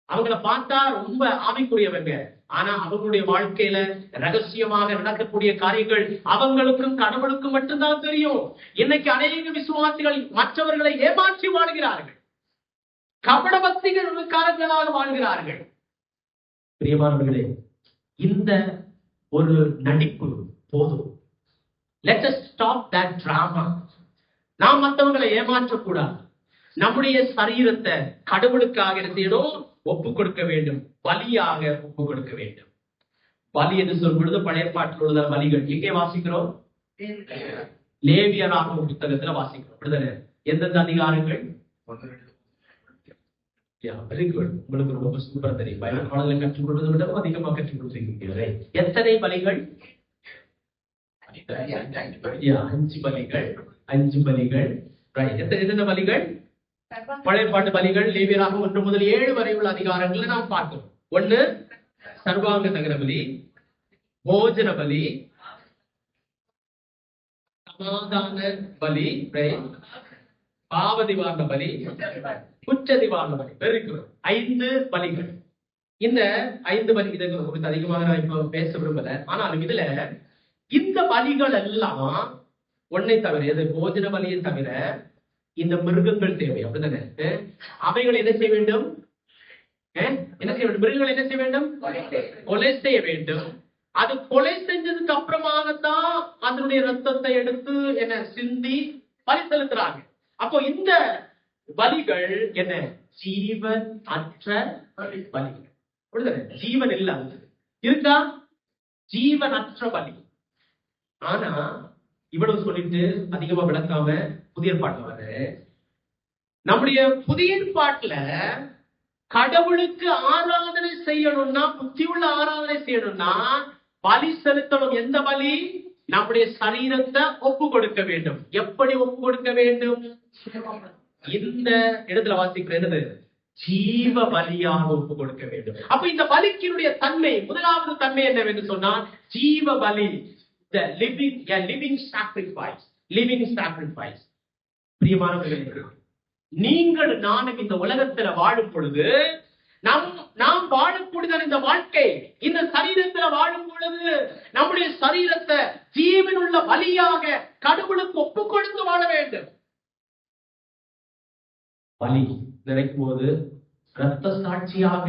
அவங்கள பார்த்தா ரொம்ப ஆவிக்குரியவங்க, ஆனா அவங்களுடைய வாழ்க்கையில ரகசியமாக நடக்கக்கூடிய காரியங்கள் அவங்களுக்கும் கடவுளுக்கும் மட்டும்தான் தெரியும். இன்னைக்கு அநேக விசுவாசிகள் மற்றவர்களை ஏமாற்றி வாழ்கிறார்கள், கபட பக்திகளுக்காரர்களாக வாழ்கிறார்கள். பிரியமானவர்களே, இந்த ஒரு நடிப்பு போதும். Let us stop that drama. நாம் மற்றவங்களை ஏமாற்றக்கூடாது. நம்முடைய சரீரத்தை கடவுளுக்காக செய்யணும், ஒப்பு கொடுக்க வேண்டும், பலியாக ஒப்பு கொடுக்க வேண்டும். பலி என்று சொல்லும் பொழுது பழைய பாட்டில் உள்ள பலிகள் எங்கே வாசிக்கிறோம்? லேவியராகம புத்தகத்துல வாசிக்கிறோம். அப்படிதானே? எந்தெந்த அதிகாரங்கள்? Very good. உங்களுக்கு ரொம்ப சூப்பர் தெரியும். பைபிள் பாடங்களை கற்றுக் கொடுப்பதை விட அதிகமாக கற்றுக் கொடுத்திருக்கிறீர்கள். எத்தனை பலிகள்? 5 பலிகள். 5 பலிகள். எத்தனை பலிகள்? பழைய பாட்டு பலிகள் லேவியராகமம் 1 முதல் 7 வரை உள்ள அதிகாரங்களை நாம் பார்க்கிறோம். 1 சர்வாங்க தகன பலி, போஜன பலி, சமாதான பலி, பாவ நிவாரண பலி, குற்ற நிவாரண பலி. Very good. 5 பலிகள். இந்த 5 பலி இதற்கு குறித்து அதிகமாக நான் இப்ப பேச விரும்பல. ஆனாலும் இதுல இந்த பலிகள் எல்லாம் ஒன்னை தவிர, எது போஜன பலியை தவிர இந்த மிருகங்கள் தேவை. அப்படித்தானே? அவைகள் என்ன செய்ய வேண்டும்? என்ன செய்ய வேண்டும்? மிருகங்கள் என்ன செய்ய வேண்டும்? கொலை செய்ய வேண்டும். அது கொலை செஞ்சதுக்கு அப்புறமாகத்தான் அதனுடைய ரத்தத்தை எடுத்து என்ன சிந்தி பலி செலுத்துறாங்க. அப்போ இந்த பலிகள் என்ன? ஜீவன் அற்ற பலிகள். ஜீவன் இல்ல இருக்கா? ஜீவன் அற்ற பலி. ஆனா இவ்வளவு சொல்லிட்டு அதிகமா விளக்காம புதிய பாட்டுல வர, நம்முடைய புதிய பாட்டுல கடவுளுக்கு ஆராதனை செய்யணும்னா, புத்தி உள்ள ஆராதனை செய்யணும்னா பலி செலுத்தணும். எந்த பலி? நம்முடைய சரீரத்தை ஒப்பு கொடுக்க வேண்டும். எப்படி ஒப்பு கொடுக்க வேண்டும்? இந்த இடத்துல வாசிக்கிற என்னது? ஜீவ பலியாக ஒப்பு கொடுக்க வேண்டும். அப்ப இந்த பலிக்கினுடைய தன்மை, முதலாவது தன்மை என்னவென்று சொன்னால் ஜீவ பலி, the living sacrifice. living sacrifice. பிரியமானவர்களே, நீங்கள் நானும் இந்த உலகத்துல வாழும் பொழுது நாம் வாழக்கூடியதான இந்த வாழ்க்கை, இந்த சரீரத்துல வாழும் பொழுது நம்முடைய சரீரத்தை ஜீவனுள்ள பலியாக கடவுளுக்கு ஒப்பு கொடுத்து வாழ வேண்டும். பலி நினைக்கும் போது ரத்த சாட்சியாக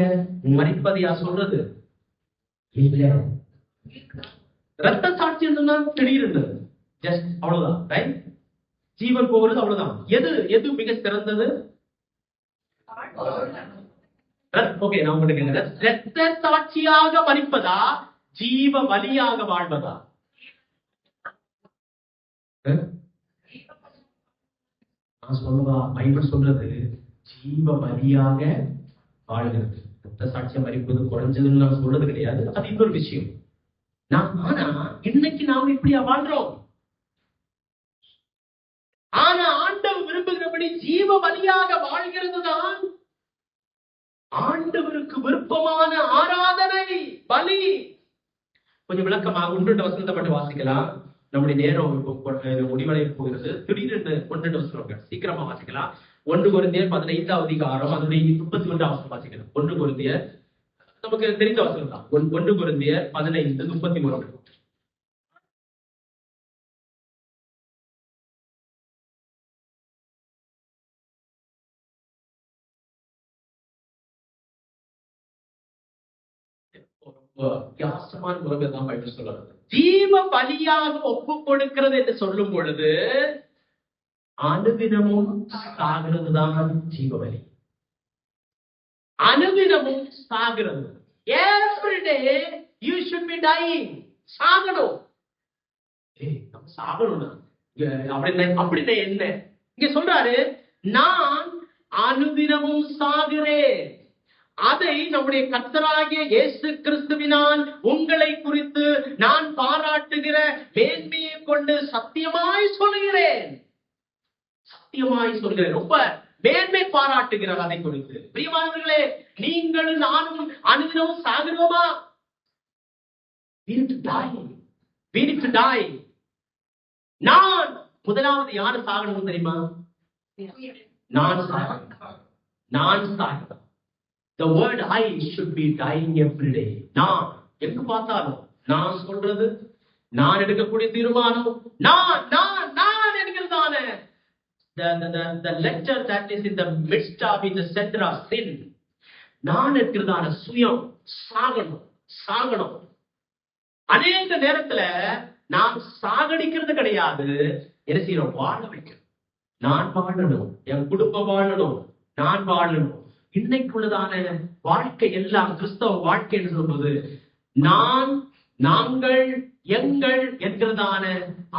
மரிப்பதையா சொல்றது இல்ல. ரத்த சாட்சி என்னன்னா திடீர்னு ஜஸ்ட் அவ்வளவுதான், ரைட்? ஜீவன் போகிறது அவ்வளவுதான். எது மிக சிறந்தது? ஓகே, நான் உங்களுக்கு ரத்த சாட்சியாக மரிப்பதா, ஜீவ பலியாக வாழ்வதா? நான் சொல்லுவா, பைபிள் சொல்றது ஜீவ பலியாக வாழ்கிறது. ரத்த சாட்சியா மரிப்பது குறைஞ்சதுன்னு நான் சொல்றது கிடையாது, அது இன்னொரு விஷயம். ஆனா இன்னைக்கு நாம் இப்படியா வாழ்றோம்? ஆனா ஆண்டவர் விரும்புகிறபடி ஜீவ பலியாக வாழ்கிறது தான் ஆண்டவருக்கு விருப்பமான ஆராதனை, பலி. கொஞ்சம் விளக்கமாக 1 வசனத்தை மட்டும் வாசிக்கலாம். நம்முடைய நேரம் முடிவடைய போகிறது. திடீரென்று 1 வசனம் சீக்கிரமா வாசிக்கலாம். 1 கொரிந்தியர் 15ஆம் அதிகாரம் அதனுடைய 31ஆம் வசனம் வாசிக்கலாம். 1 கொரிந்தியர் நமக்கு தெரிந்த வசனம் தான். 1 கொரிந்தியர் 15:33. வித்தியாசமான முறையில் தான் பைபிள் சொல்றது. ஜீவ பலியாக ஒப்பு கொடுக்கிறது என்று சொல்லும் பொழுது அனுதினமும் சாகிறது தான் ஜீவ பலி. அனுதினமும் சாகிறது. Every day you should be dying. சாகணும். நம்ம சாகணும்னா அப்படின்னா என்ன? இங்க சொல்றாரு, நான் அனுதினமும் சாகிறேன். அதை நம்முடைய கர்த்தராகிய இயேசு கிறிஸ்துவினால் உங்களை குறித்து நான் பாராட்டுகிற மேன்மையை கொண்டு சத்தியமாய் சொல்கிறேன். சத்தியமாய் சொல்கிறேன். ரொம்ப மேன்மை பாராட்டுகிறார் அதை குறித்து. பிரியமானவர்களே, நீங்களும் நானும் அனுதினமும் சாகிறோமா? We need to die. நான் முதலாவது யாரு சாகணும் தெரியுமா? நான் சாகணும். The word I should be dying every day. நான் எங்க பார்த்தாலும் நான் சொல்றது, நான் எடுக்கக்கூடிய தீர்மானம், நான் என்கிறதான the lecture that is in the midst of, in the center of sin. நான் என்கிறதான சுயம் சாகணும். அநேக நேரத்துல நாம் சாகடிக்கிறது கிடையாது, என்ன செய்யணும்? வாழ வைக்கணும். நான் வாழணும், என் குடும்பம் வாழணும், நான் வாழணும். இன்னைக்குள்ளதான வாழ்க்கை எல்லாம் கிறிஸ்தவ வாழ்க்கை என்று சொல்வது நாங்கள் எங்கள் என்கிறதான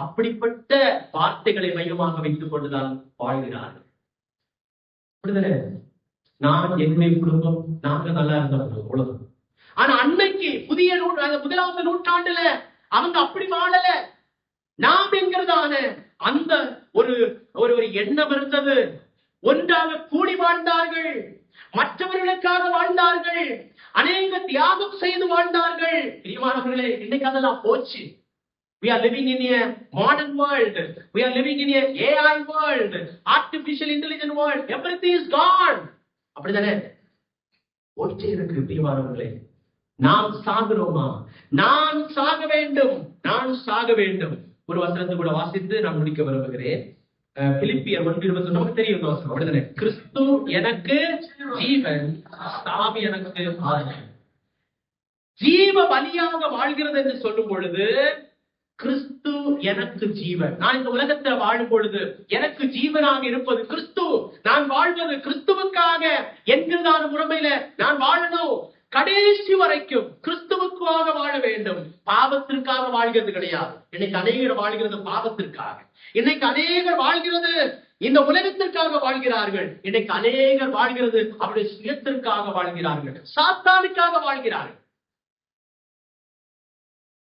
அப்படிப்பட்ட வார்த்தைகளை மையமாக வைத்துக் கொண்டுதான் வாழ்கிறார்கள். நான் என்னுடைய குடும்பம், நாங்க நல்லா இருந்தவங்க உலகம். ஆனா அன்னைக்கு புதிய 1ஆம் நூற்றாண்டுல அவங்க அப்படி வாழல. நாம் என்கிறதான அந்த ஒரு எண்ணம் இருந்தது. ஒன்றாக கூடி வாழ்ந்தார்கள், மற்றவர்களுக்காக வாழ்ந்தார்கள், அநேக தியாகம் செய்து வாழ்ந்தார்கள். பிரியமானவர்களே, இன்னைக்கு அதெல்லாம் போச்சு. We are living in a modern world. We are living in a AI world, artificial intelligence world. Everything is gone. அப்படிதானே போச்சு இருக்கு. பிரியமானவர்களே, நாம் சாகிறோமா? நான் சாக வேண்டும். ஒரு வசனத்தை கூட வாசித்து நான் முடிக்க விரும்புகிறேன். பிலிப்பியர் 1:20 நமக்கு தெரியும் வசனம், அப்படிதானே? கிறிஸ்து எனக்கு ஜீவன், சாவி எனக்கு ஆதாயம். ஜீவ பலியாக வாழ்கிறது என்று சொல்லும் பொழுது கிறிஸ்து எனக்கு ஜீவன். நான் இந்த உலகத்தில் வாழும் பொழுது எனக்கு ஜீவனாக இருப்பது கிறிஸ்து. நான் வாழ்வது கிறிஸ்துவுக்காக என்கிறதான முறையில நான் வாழணும். கடைசி வரைக்கும் கிறிஸ்துவுக்காக வாழ வேண்டும். பாவத்திற்காக வாழ்கிறது கிடையாது. இன்னைக்கு அநேகர் வாழ்கிறது பாவத்திற்காக. இன்னைக்கு அநேகர் வாழ்கிறது இந்த உலகத்திற்காக வாழ்கிறார்கள். இன்னைக்கு அநேகர் வாழ்கிறது அவருடைய சுயத்திற்காக வாழ்கிறார்கள், சாத்தானுக்காக வாழ்கிறார்கள்.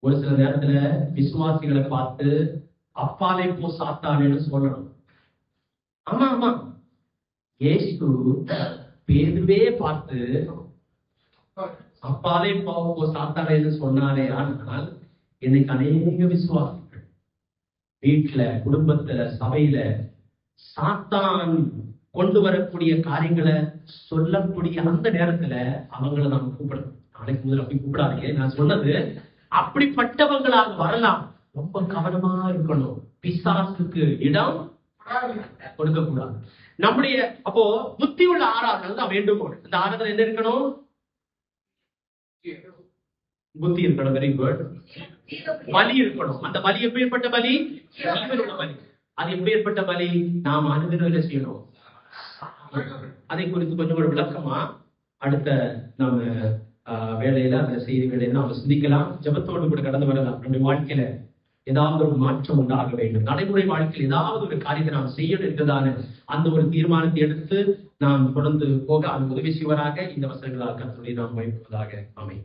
ஒரு சில நேரத்துல விசுவாசிகளை பார்த்து அப்பாலே போ சாத்தானேன்னு சொல்லணும். ஆமா, இயேசு பேதுவே பார்த்து அப்பாலே போ சாத்தானேன்னு சொன்னாரே. ஆனால் இன்னைக்கு அநேக விசுவாசிகள் வீட்டுல, குடும்பத்துல, சபையில சாத்தான் கொண்டு வரக்கூடிய காரியங்களை சொல்லக்கூடிய அந்த நேரத்துல அவங்களை நாம கூப்பிடணும். நாளைக்கு முதல்ல அப்படி கூப்பிடாதீங்க. நான் சொன்னது அப்படிப்பட்டவங்களாக வரலாம். ரொம்ப கவனமா இருக்கணும். பிசாசுக்கு இடம் கொடுக்க கூடாது. நம்முடைய அப்போ புத்தி உள்ள ஆராதனை தான் வேண்டுகோள். அந்த ஆராதனை என்ன இருக்கணும்? புத்தி இருக்கணும். Very good. பலி இருக்கணும். அந்த பலி எப்பேற்பட்ட பலி? ஜீவனுள்ள பலி. அது எப்பேற்பட்ட பலி? நாம் அனுதினம் செய்யணும். அதை குறித்து கொஞ்சம் ஒரு விளக்கமா அடுத்த நாம வேலையில அந்த செய்தி வேலையில நாம சிந்திக்கலாம். ஜெபத்தோடு கூட கடந்து வரலாம். நம்முடைய வாழ்க்கையில ஏதாவது ஒரு மாற்றம் உண்டாக வேண்டும். நடைமுறை வாழ்க்கையில் ஏதாவது ஒரு காரியத்தை நாம் செய்யணும் என்றதான அந்த ஒரு தீர்மானத்தை எடுத்து நாம் தொடர்ந்து போக அது உதவி செய்வராக இந்த வசனங்களால் கர்த்தரை நாம் பயன்படுவதாக. ஆமென்.